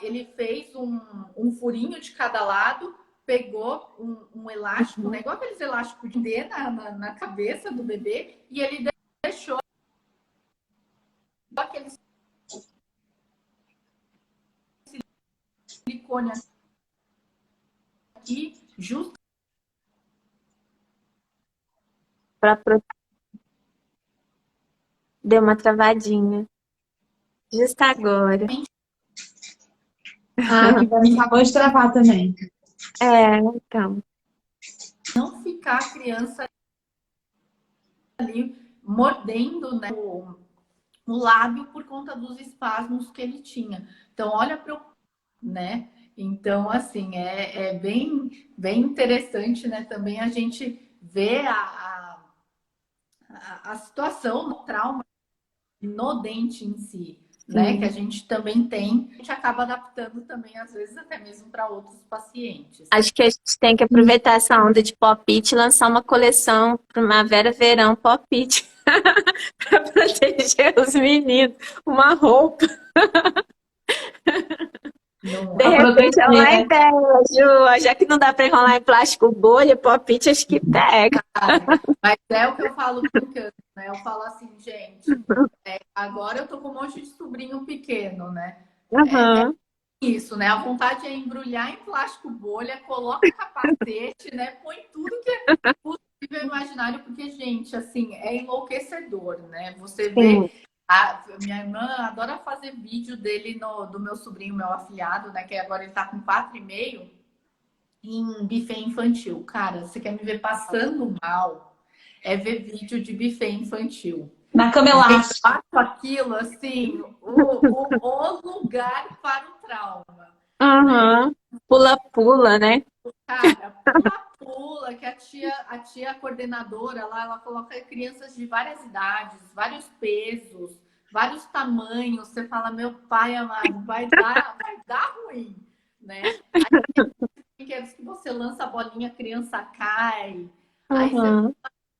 ele fez um furinho de cada lado, pegou um elástico, né? Igual aqueles elásticos de D na cabeça do bebê, e ele deixou aquele silicone aqui, justo Pra... Deu uma travadinha. Justo agora. Que vai me acabou de travar também. Então. não ficar a criança ali mordendo, né, o lábio por conta dos espasmos que ele tinha. Então, olha para o, né? Então, assim, é bem interessante, né? Também a gente ver a situação do trauma no dente em si, né? Que a gente também tem, a gente acaba adaptando também, às vezes, até mesmo para outros pacientes. Acho que a gente tem que aproveitar essa onda de pop-it e lançar uma coleção primavera-verão pop-it para proteger os meninos. Uma roupa. Não, De repente é uma ideia, Ju. Já que não dá para enrolar em plástico bolha, pop-it acho que pega. mas é o que eu falo pro Cândido, né? Eu falo assim, gente, agora eu tô com um monte de sobrinho pequeno, né? Isso, né? A vontade é embrulhar em plástico bolha, coloca capacete, né? Põe tudo que é possível imaginário, porque, gente, assim, é enlouquecedor, né? Você vê. Minha irmã adora fazer vídeo dele do meu sobrinho, meu afilhado, né? Que agora ele tá com 4,5 em buffet infantil. Cara, você quer me ver passando mal? É ver vídeo de buffet infantil. Na cama elástica. Eu faço aquilo, assim, o lugar para o trauma. Né? Pula-pula, né? Cara, pula, que a tia coordenadora lá, ela coloca crianças de várias idades, vários pesos, vários tamanhos. Você fala, meu pai amado, vai dar ruim, né? Aí tem que você lança a bolinha, a criança cai. Aí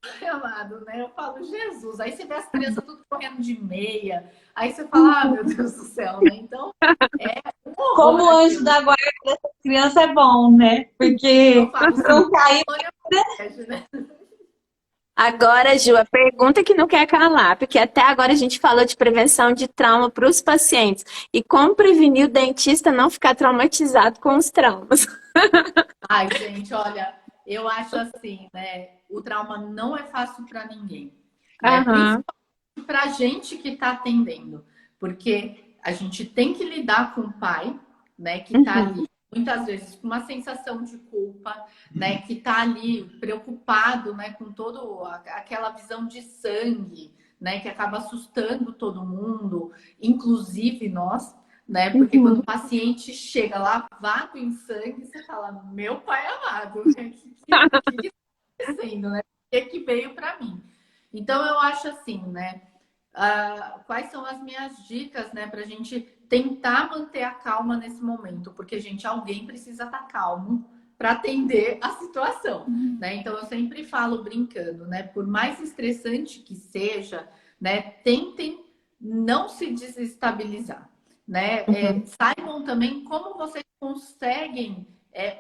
você amado, né? Eu falo, Jesus. Aí você vê as crianças tudo correndo de meia. Aí você fala, meu Deus do céu, né? Então, como anjo da guarda dessa criança é bom, né? Porque não cair, né? Agora, Ju, a pergunta que não quer calar, porque até agora a gente falou de prevenção de trauma para os pacientes. E como prevenir o dentista não ficar traumatizado com os traumas? Ai, gente, olha, eu acho assim, né? O trauma não é fácil para ninguém, né? Aham. Principalmente para a gente que está atendendo, porque a gente tem que lidar com o pai, né? Que está Uhum. ali muitas vezes com uma sensação de culpa, né? Que está ali preocupado, né? Com toda aquela visão de sangue, né? Que acaba assustando todo mundo, inclusive nós. Né? Porque quando o Uhum. paciente chega lavado em sangue, você fala, meu pai amado, o que está acontecendo, né? O que veio para mim? Então, eu acho assim, né? Quais são as minhas dicas, né, para a gente tentar manter a calma nesse momento? Porque, gente, alguém precisa estar calmo para atender a situação, né? Então, eu sempre falo brincando, né? Por mais estressante que seja, né, tentem não se desestabilizar, né? Uhum. Saibam também como vocês conseguem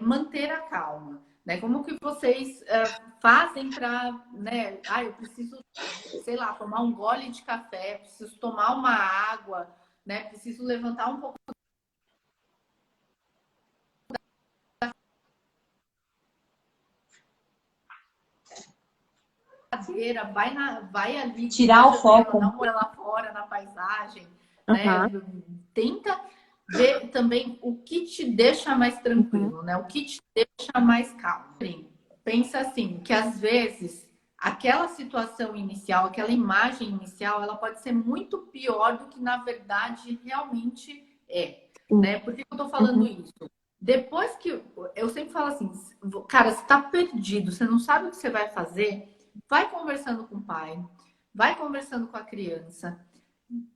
manter a calma, né? Como que vocês fazem para, né? Ah, eu preciso, sei lá, tomar um gole de café, preciso tomar uma água, né? Preciso levantar um pouco da cadeira, vai ali na Tirar o janela, dá foco. uma olhada lá fora na paisagem, né? Aham. Tenta ver também o que te deixa mais Uhum. tranquilo, né? O que te deixa mais calmo. Pensa assim, que às vezes aquela situação inicial, aquela imagem inicial, ela pode ser muito pior do que na verdade realmente é, né? Por que eu tô falando Uhum. isso? Depois que eu sempre falo assim, cara, você tá perdido, você não sabe o que você vai fazer, vai conversando com o pai, vai conversando com a criança,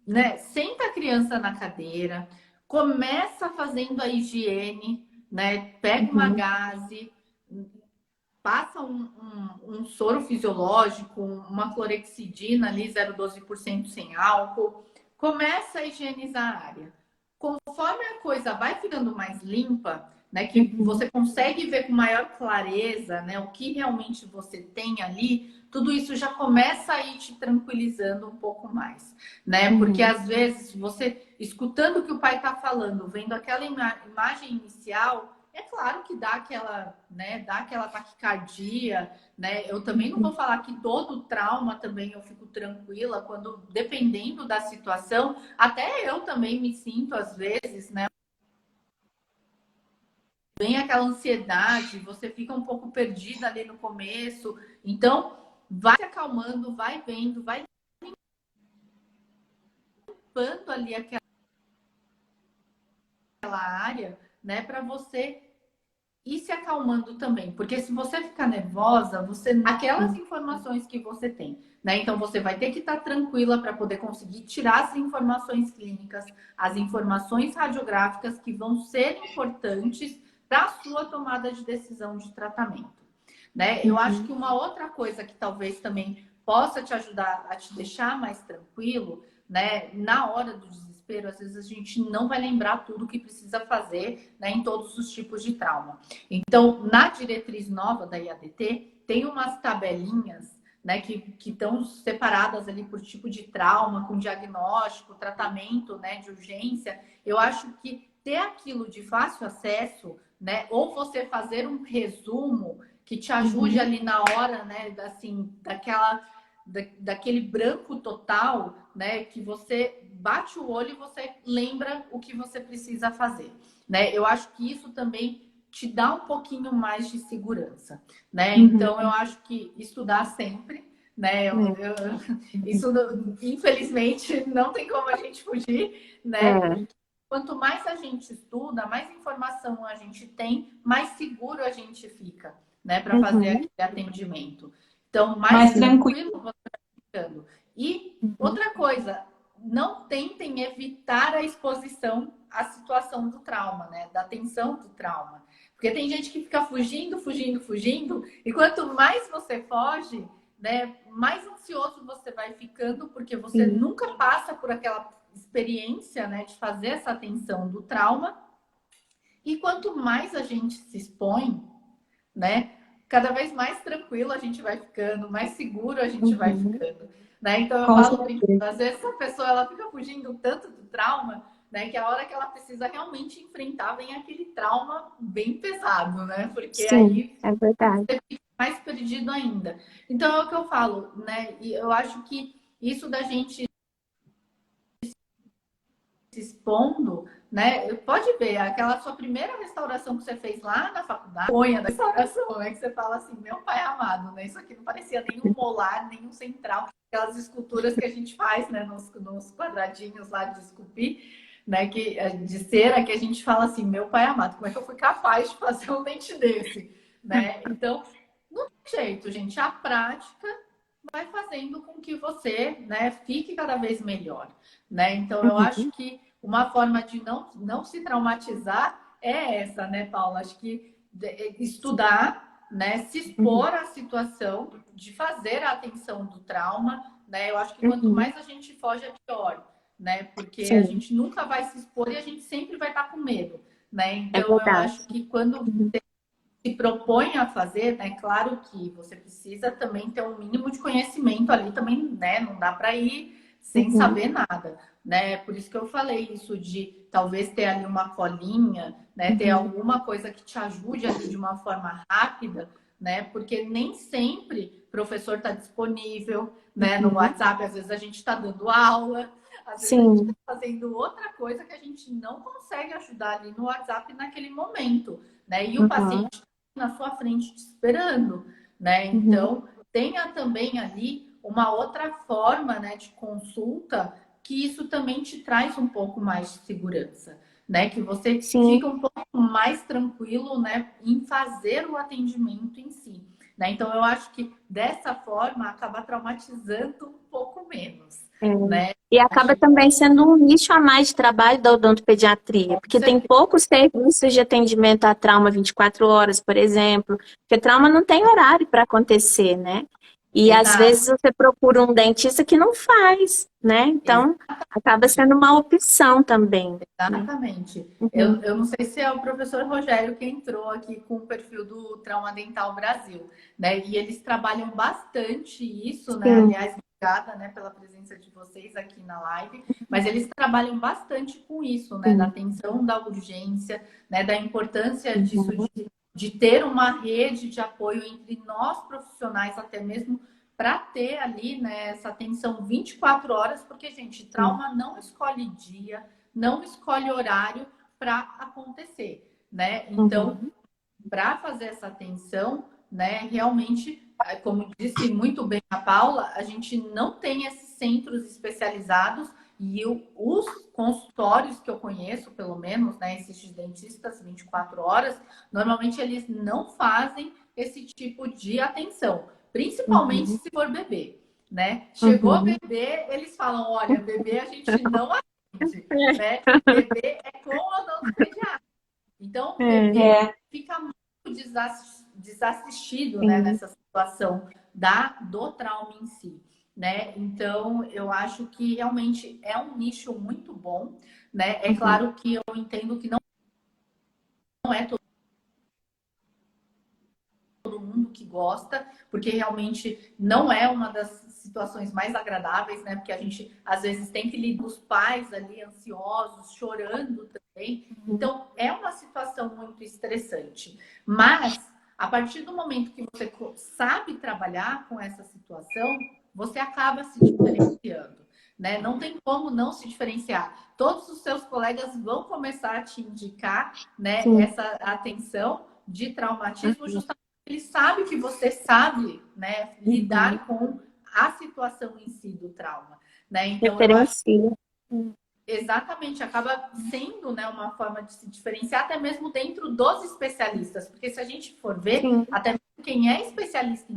né? Senta a criança na cadeira, começa fazendo a higiene, né? Pega uma Uhum. gaze, passa um soro fisiológico, uma clorexidina ali 0,12% sem álcool, começa a higienizar a área. Conforme a coisa vai ficando mais limpa, né, que Uhum. você consegue ver com maior clareza, né, o que realmente você tem ali, tudo isso já começa a ir te tranquilizando um pouco mais, né? Porque Uhum. às vezes você escutando o que o pai está falando, vendo aquela imagem inicial, é claro que dá aquela, né, dá aquela taquicardia, né? Eu também não vou falar que todo trauma também eu fico tranquila quando, dependendo da situação, até eu também me sinto às vezes, né? Vem aquela ansiedade, você fica um pouco perdida ali no começo. Então, vai se acalmando, vai vendo, vai limpando ali aquela área, né, para você ir se acalmando também, porque se você ficar nervosa, você aquelas informações que você tem, né? Então você vai ter que estar tranquila para poder conseguir tirar as informações clínicas, as informações radiográficas que vão ser importantes para a sua tomada de decisão de tratamento, né? Eu acho que Uhum. uma outra coisa que talvez também possa te ajudar a te deixar mais tranquilo, né? Na hora do desespero, às vezes a gente não vai lembrar tudo que precisa fazer, né, em todos os tipos de trauma. Então, na diretriz nova da IADT, tem umas tabelinhas, né, que estão separadas ali por tipo de trauma, com diagnóstico, tratamento, né, de urgência. Eu acho que ter aquilo de fácil acesso, né, ou você fazer um resumo que te ajude Uhum. ali na hora, né, assim, daquele branco total, né, que você bate o olho e você lembra o que você precisa fazer, né? Eu acho que isso também te dá um pouquinho mais de segurança, né? Então eu Uhum. acho que estudar sempre, né? Uhum. Isso infelizmente não tem como a gente fugir, né? É. Porque quanto mais a gente estuda, mais informação a gente tem, mais seguro a gente fica, né? Para fazer Uhum. aquele atendimento. Então, mais Mais tranquilo. tranquilo você vai ficando. E Uhum. outra coisa, não tentem evitar a exposição à situação do trauma, né? Da tensão do trauma. Porque tem gente que fica fugindo, fugindo, fugindo, e quanto mais você foge, né, mais ansioso você vai ficando, porque você Sim. nunca passa por aquela experiência, né, de fazer essa atenção do trauma. E quanto mais a gente se expõe, né, cada vez mais tranquilo a gente vai ficando, mais seguro a gente vai ficando, né? Então eu Com falo brincando, certeza. às vezes a pessoa ela fica fugindo tanto do trauma, né, que a hora que ela precisa realmente enfrentar vem aquele trauma bem pesado, né? Porque Sim, aí é verdade. você fica mais perdido ainda. Então é o que eu falo, né? E eu acho que isso da gente se expondo, né? Pode ver, aquela sua primeira restauração que você fez lá na faculdade, da restauração, né? Que você fala assim, meu pai amado, né? Isso aqui não parecia nenhum molar, nenhum central, aquelas esculturas que a gente faz, né? Nos quadradinhos lá de esculpir, né? De cera, que a gente fala assim, meu pai amado, como é que eu fui capaz de fazer um dente desse, né? Então, não tem jeito, gente. A prática vai fazendo com que você, né, fique cada vez melhor, né? Então, eu acho Uhum. que uma forma de não se traumatizar é essa, né, Paula? Acho que estudar, né, se Uhum. expor à situação, de fazer a atenção do trauma, né? Eu acho que quanto Uhum. mais a gente foge, é pior, né? Porque a Sim, gente nunca vai se expor e a gente sempre vai estar com medo, né? é Então, eu verdade. acho que quando Uhum. se propõe a fazer, né? Claro que você precisa também ter um mínimo de conhecimento ali também, né? Não dá para ir sem Uhum. saber nada, né? Por isso que eu falei isso de talvez ter ali uma colinha, né? Ter Uhum. alguma coisa que te ajude ali de uma forma rápida, né? Porque nem sempre o professor está disponível, né? No Uhum. WhatsApp, às vezes a gente está dando aula, às vezes a gente está Sim. fazendo outra coisa que a gente não consegue ajudar ali no WhatsApp naquele momento, né? E o Uhum. paciente na sua frente te esperando, né? Uhum. Então, tenha também ali uma outra forma, né, de consulta, que isso também te traz um pouco mais de segurança, né? Que você Sim. fica um pouco mais tranquilo, né, em fazer o atendimento em si, né? Então, eu acho que dessa forma acaba traumatizando um pouco menos, É. né? E acaba Acho que também sendo um nicho a mais de trabalho da odontopediatria, com porque tem certeza. poucos serviços de atendimento a trauma 24 horas, por exemplo, porque trauma não tem horário para acontecer, né? E às Exato. vezes você procura um dentista que não faz, né? Então acaba sendo uma opção também, né? Exatamente. Uhum. Eu não sei se é o professor Rogério que entrou aqui com o perfil do Trauma Dental Brasil, né? E eles trabalham bastante isso, né? Sim. Aliás, obrigada, né, pela presença de vocês aqui na live, mas eles trabalham bastante com isso, né? Da Sim. atenção da urgência, né? Da importância disso Uhum. de ter uma rede de apoio entre nós profissionais, até mesmo para ter ali, né, essa atenção 24 horas, porque, gente, Sim. trauma não escolhe dia, não escolhe horário para acontecer, né? Então, Uhum. para fazer essa atenção, né, realmente, como disse muito bem a Paula, a gente não tem esses centros especializados e os consultórios que eu conheço, pelo menos, né, esses dentistas 24 horas, normalmente eles não fazem esse tipo de atenção, principalmente Uhum. se for bebê, né? Chegou Uhum. bebê, eles falam, olha, bebê a gente não atende, É. né? Bebê é com odontopediatra. Então, o É. bebê É, fica muito desassistido, né, Sim. nessa situação do trauma em si, né? Então, eu acho que realmente é um nicho muito bom, né? É Uhum. claro que eu entendo que não é todo mundo que gosta, porque realmente não é uma das situações mais agradáveis, né? Porque a gente às vezes tem que lidar com os pais ali ansiosos, chorando também. Uhum. Então é uma situação muito estressante. Mas a partir do momento que você sabe trabalhar com essa situação, você acaba se diferenciando, né? Não tem como não se diferenciar. Todos os seus colegas vão começar a te indicar, né, Sim. essa atenção de traumatismo Uhum. justamente ele sabe que você sabe, né, Uhum. lidar com a situação em si do trauma, né? Então eu acho Referencia. exatamente acaba sendo, né, uma forma de se diferenciar até mesmo dentro dos especialistas, porque se a gente for ver, Sim. até mesmo quem é especialista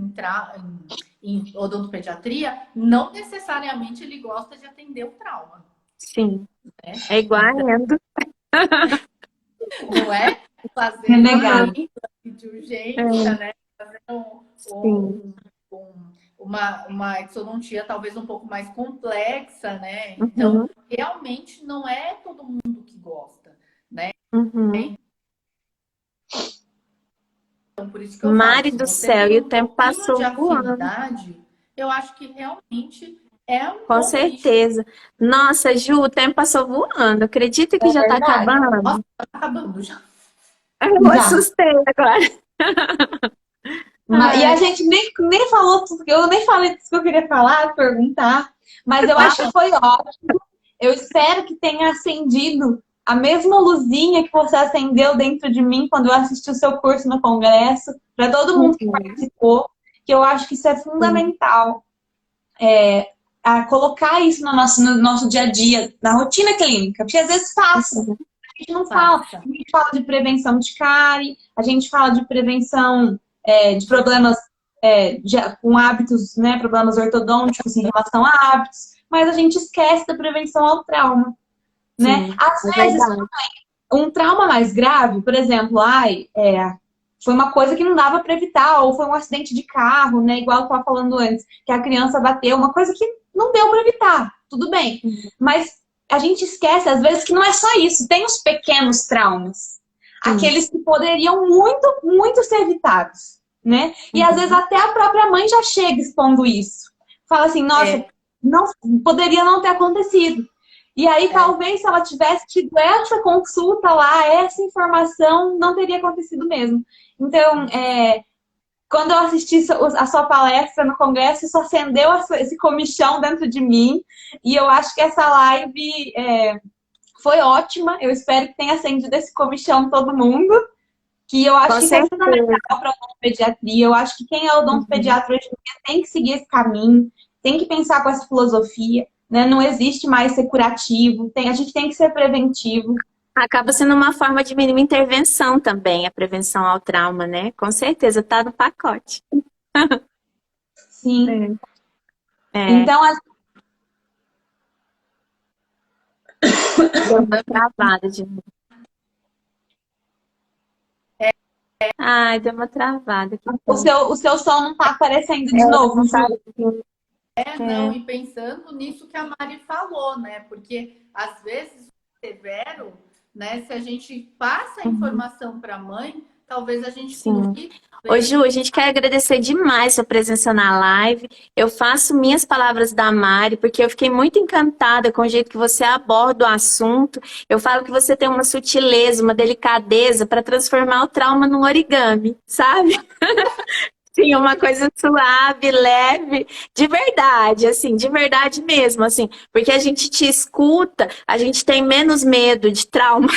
em odontopediatria, não necessariamente ele gosta de atender o trauma, Sim. né? É igual a Então, endo. não é fazendo a renegado. Uhum. endo de urgência, É. né? Fazendo Sim. uma exodontia talvez um pouco mais complexa, né? Então, Uhum. realmente não é todo mundo que gosta, né? Uhum. por isso que eu falo, Mari se do você céu, tem e o um tempo pouquinho de passou voando. afinidade, eu acho que realmente é um Com bom nicho. certeza. Nossa, Ju, o tempo passou voando. Acredita que É já tá verdade. acabando? Nossa, tá acabando já. Eu Já. assustei agora. E a Ai, gente nem falou tudo, eu nem falei tudo que eu queria falar, perguntar, mas eu acho que Fala. foi ótimo. Eu espero que tenha acendido a mesma luzinha que você acendeu dentro de mim quando eu assisti o seu curso no congresso, para todo mundo que uhum, participou, que eu acho que isso é sim, fundamental, a colocar isso no nosso dia a dia, na rotina clínica, porque às vezes passa. uhum, A gente não fala, a Passa. gente fala de prevenção de cárie, a gente fala de prevenção de problemas com hábitos, né, problemas ortodônticos em relação a hábitos, mas a gente esquece da prevenção ao trauma, né? sim, Às é vezes, verdade. um trauma mais grave, por exemplo, foi uma coisa que não dava para evitar, ou foi um acidente de carro, né, igual eu estava falando antes, que a criança bateu, uma coisa que não deu para evitar, tudo bem. Uhum, Mas a gente esquece, às vezes, que não é só isso, tem os pequenos traumas, sim, aqueles que poderiam muito, muito ser evitados, né? E às vezes uhum, até a própria mãe já chega expondo isso. Fala assim, nossa, É, não, poderia não ter acontecido. E aí, é, talvez, se ela tivesse tido essa consulta lá, essa informação, não teria acontecido mesmo. Então, quando eu assisti a sua palestra no congresso, isso acendeu esse comichão dentro de mim. E eu acho que essa live foi ótima. Eu espero que tenha acendido esse comichão em todo mundo. Que eu acho com que isso é fundamental certeza. para a odontopediatria. Eu acho que quem é Uhum. odontopediatra hoje em dia tem que seguir esse caminho, tem que pensar com essa filosofia, né? Não existe mais ser curativo, a gente tem que ser preventivo. Acaba sendo uma forma de mínima intervenção também, a prevenção ao trauma, né? Com certeza, tá no pacote. Sim. É. É, Então, deu uma travada de novo. Ai, deu uma travada, que o pena. seu, o seu som não está aparecendo de É, novo, não tá Ju. aqui. não, É. e pensando nisso que a Mari falou, né? Porque às vezes o severo, né? Se a gente passa a Uhum. informação para a mãe, talvez a gente Sim. consiga Ô, ver. Ju, a gente quer agradecer demais sua presença na live. Eu faço minhas palavras da Mari, porque eu fiquei muito encantada com o jeito que você aborda o assunto. Eu falo que você tem uma sutileza, uma delicadeza para transformar o trauma num origami, sabe? Sim, uma coisa suave, leve, de verdade, assim, de verdade mesmo, assim, porque a gente te escuta, a gente tem menos medo de trauma,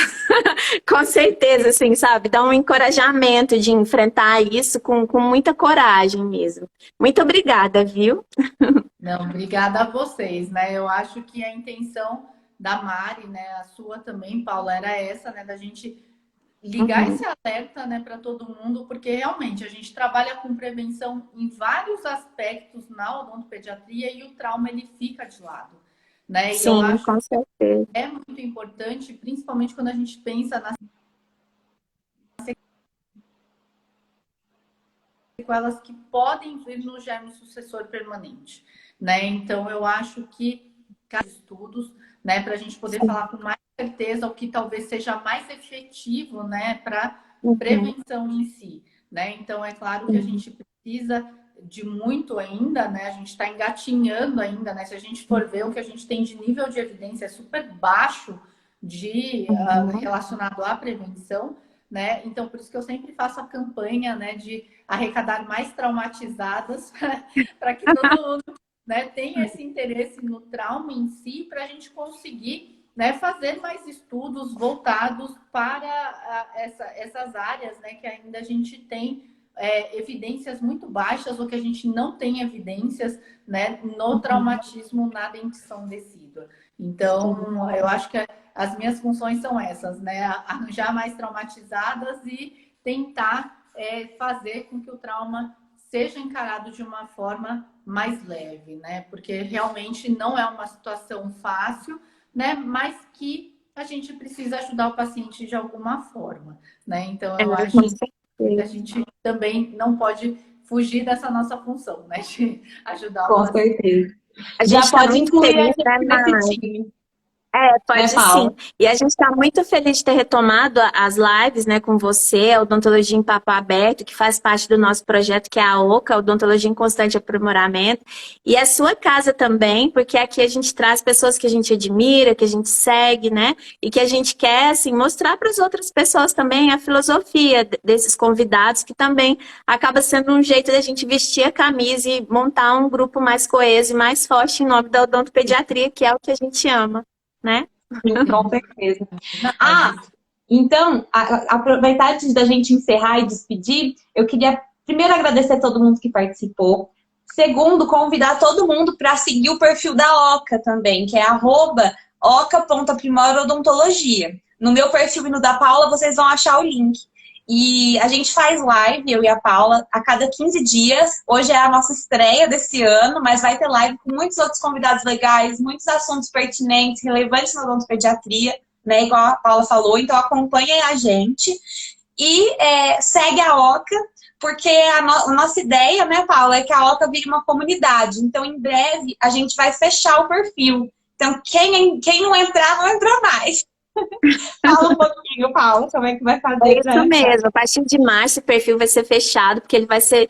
com certeza, assim, sabe? Dá um encorajamento de enfrentar isso com muita coragem mesmo. Muito obrigada, viu? Não, obrigada a vocês, né? Eu acho que a intenção da Mari, né, a sua também, Paula, era essa, né, da gente ligar Uhum. esse alerta, né, para todo mundo, porque realmente a gente trabalha com prevenção em vários aspectos na odontopediatria e o trauma ele fica de lado, né? E eu Sim, acho com certeza. que é muito importante, principalmente quando a gente pensa nas sequelas que podem vir no germe sucessor permanente, né? Então eu acho que cada estudos, né, para a gente poder Sim. falar com mais certeza o que talvez seja mais efetivo, né, para Uhum. prevenção em si, né? Então é claro que a Sim. gente precisa de muito ainda, né? A gente está engatinhando ainda, né? Se a gente for ver o que a gente tem de nível de evidência é super baixo Uhum. relacionado à prevenção, né? Então por isso que eu sempre faço a campanha, né, de arrecadar mais traumatizadas para que todo mundo, né, tenha esse interesse no trauma em si, para a gente conseguir, né, fazer mais estudos voltados para essas áreas, né, que ainda a gente tem evidências muito baixas ou que a gente não tem evidências, né, no traumatismo na dentição decídua. Sim. Então, eu acho que as minhas funções são essas, né, arranjar mais traumatizadas e tentar fazer com que o trauma seja encarado de uma forma mais leve, né? Porque realmente não é uma situação fácil, né? Mas que a gente precisa ajudar o paciente de alguma forma, né? Então É, eu com acho que a certeza. gente também não pode fugir dessa nossa função, né? De ajudar o Com paciente. certeza. A gente Já está pode muito incluir a feliz, gente né, nesse Mari? time. né, Pode sim. Paula? E a gente está muito feliz de ter retomado as lives, né, com você, a Odontologia em Papo Aberto, que faz parte do nosso projeto, que é a OCA, Odontologia em Constante Aprimoramento. E a sua casa também, porque aqui a gente traz pessoas que a gente admira, que a gente segue, né, e que a gente quer, assim, mostrar para as outras pessoas também a filosofia desses convidados, que também acaba sendo um jeito da gente vestir a camisa e montar um grupo mais coeso e mais forte em nome da odontopediatria, que é o que a gente ama, né? Sim, com certeza. Não, Ah, então, aproveitar antes da gente encerrar e despedir, eu queria primeiro agradecer a todo mundo que participou. Segundo, convidar todo mundo para seguir o perfil da Oca também, que é @oca.aprimora-odontologia. No meu perfil e no da Paula, vocês vão achar o link. E a gente faz live, eu e a Paula, a cada 15 dias. Hoje é a nossa estreia desse ano, mas vai ter live com muitos outros convidados legais, muitos assuntos pertinentes, relevantes na odontopediatria, né? Igual a Paula falou. Então acompanhem a gente e segue a Oca, porque a nossa ideia, né, Paula, é que a Oca vire uma comunidade. Então, em breve, a gente vai fechar o perfil. Então, quem não entrar, não entrou mais. Fala um pouquinho, Paula, como é que vai É fazer para isso entrar. mesmo. A partir de março, o perfil vai ser fechado, porque ele vai ser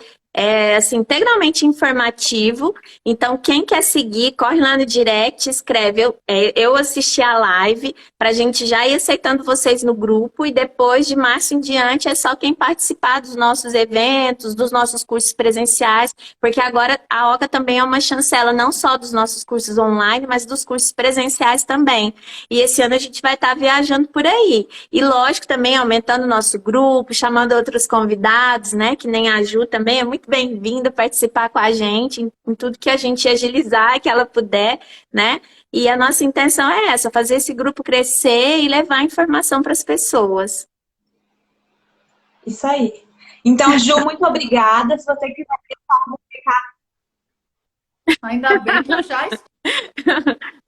assim, integralmente informativo. Então, quem quer seguir, corre lá no direct, escreve. Eu assisti a live, para a gente já ir aceitando vocês no grupo. E depois de março em diante, é só quem participar dos nossos eventos, dos nossos cursos presenciais, porque agora a OCA também é uma chancela, não só dos nossos cursos online, mas dos cursos presenciais também. E esse ano a gente vai estar viajando por aí. E lógico, também aumentando o nosso grupo, chamando outros convidados, né? Que nem a Ju também é muito bem-vinda participar com a gente em tudo que a gente agilizar, que ela puder, né? E a nossa intenção é essa, fazer esse grupo crescer e levar informação para as pessoas. Isso aí. Então, Ju, muito obrigada. Se você quiser deixar um recado, ainda bem que eu já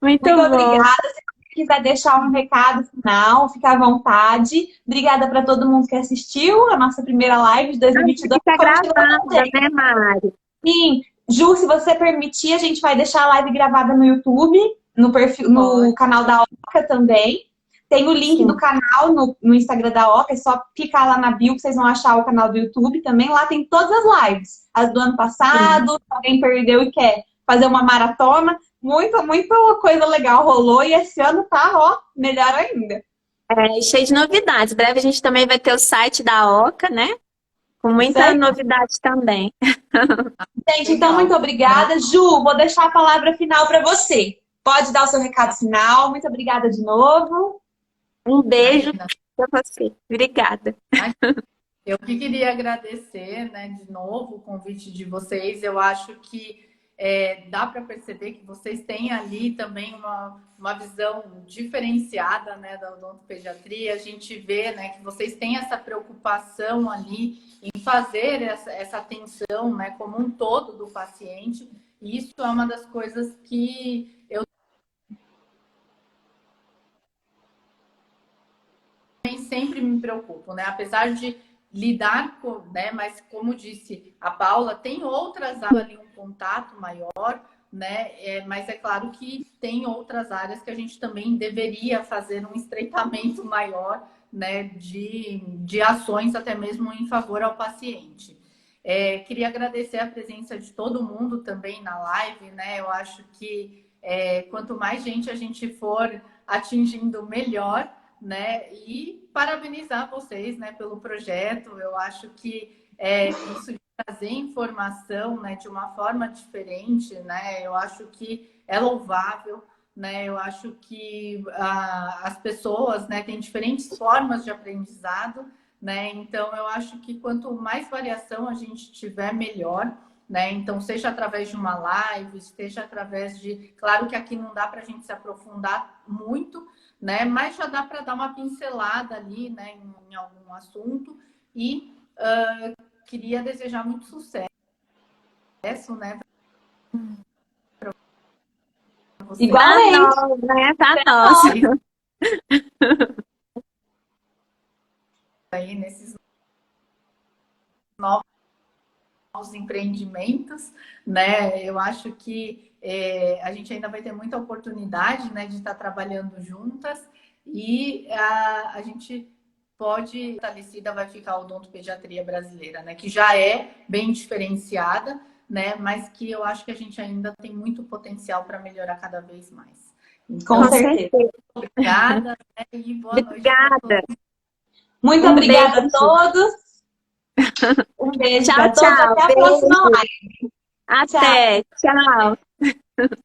Muito muito bom. obrigada. Se você quiser deixar um recado final, fica à vontade. Obrigada para todo mundo que assistiu a nossa primeira live de Ah, 2022. fica Continua com a gravada, gente. né, Mari? Sim, Ju, se você permitir, a gente vai deixar a live gravada no YouTube, no perfil, no pode. canal da Oca também. Tem o link do Sim. canal no Instagram da Oca, é só clicar lá na bio que vocês vão achar o canal do YouTube também. Lá tem todas as lives. As do ano Sim. passado, se alguém perdeu e quer fazer uma maratona. Muita coisa legal rolou e esse ano tá, ó, melhor ainda. E cheio de novidades. Breve a gente também vai ter o site da OCA, né? Com Isso muita aí. novidade também. Gente, então muito Legal. obrigada. Ju, vou deixar a palavra final para você. Pode dar o seu recado final. Muito obrigada de novo. Um beijo Imagina. para você. Obrigada. Eu que queria agradecer, né, de novo o convite de vocês. Eu acho que dá para perceber que vocês têm ali também uma visão diferenciada, né, da odontopediatria. A gente vê, né, que vocês têm essa preocupação ali em fazer essa atenção, né, como um todo do paciente. E isso é uma das coisas que eu sempre me preocupo, né? Apesar de lidar com, né? Mas como disse a Paula, tem outras áreas ali, um contato maior, né? Mas é claro que tem outras áreas que a gente também deveria fazer um estreitamento maior, né? De ações até mesmo em favor ao paciente. Queria agradecer a presença de todo mundo também na live, né? Eu acho que quanto mais gente a gente for atingindo, melhor, né? E parabenizar vocês, né, pelo projeto. Eu acho que isso de trazer informação, né, de uma forma diferente, né? Eu acho que é louvável, né? Eu acho que as pessoas, né, têm diferentes formas de aprendizado, né? Então eu acho que quanto mais variação a gente tiver, melhor. Né? Então, seja através de uma live, seja através de. Claro que aqui não dá para a gente se aprofundar muito, né? Mas já dá para dar uma pincelada ali, né, em algum assunto. E queria desejar muito sucesso, né, para vocês Pra Igualmente. nós, né? Pra nós. aí nesses novos novos empreendimentos, né? Eu acho que a gente ainda vai ter muita oportunidade, né, de estar trabalhando juntas e a gente pode, fortalecida vai ficar a odontopediatria brasileira, né, que já é bem diferenciada, né, mas que eu acho que a gente ainda tem muito potencial para melhorar cada vez mais. Com Então, certeza. obrigada, né, e boa noite para Obrigada. todos. Muito Um obrigada a beijo. todos. Um beijo Tchau, para todos. tchau. Até a próxima Beijo. live. Tchau. Até. Tchau.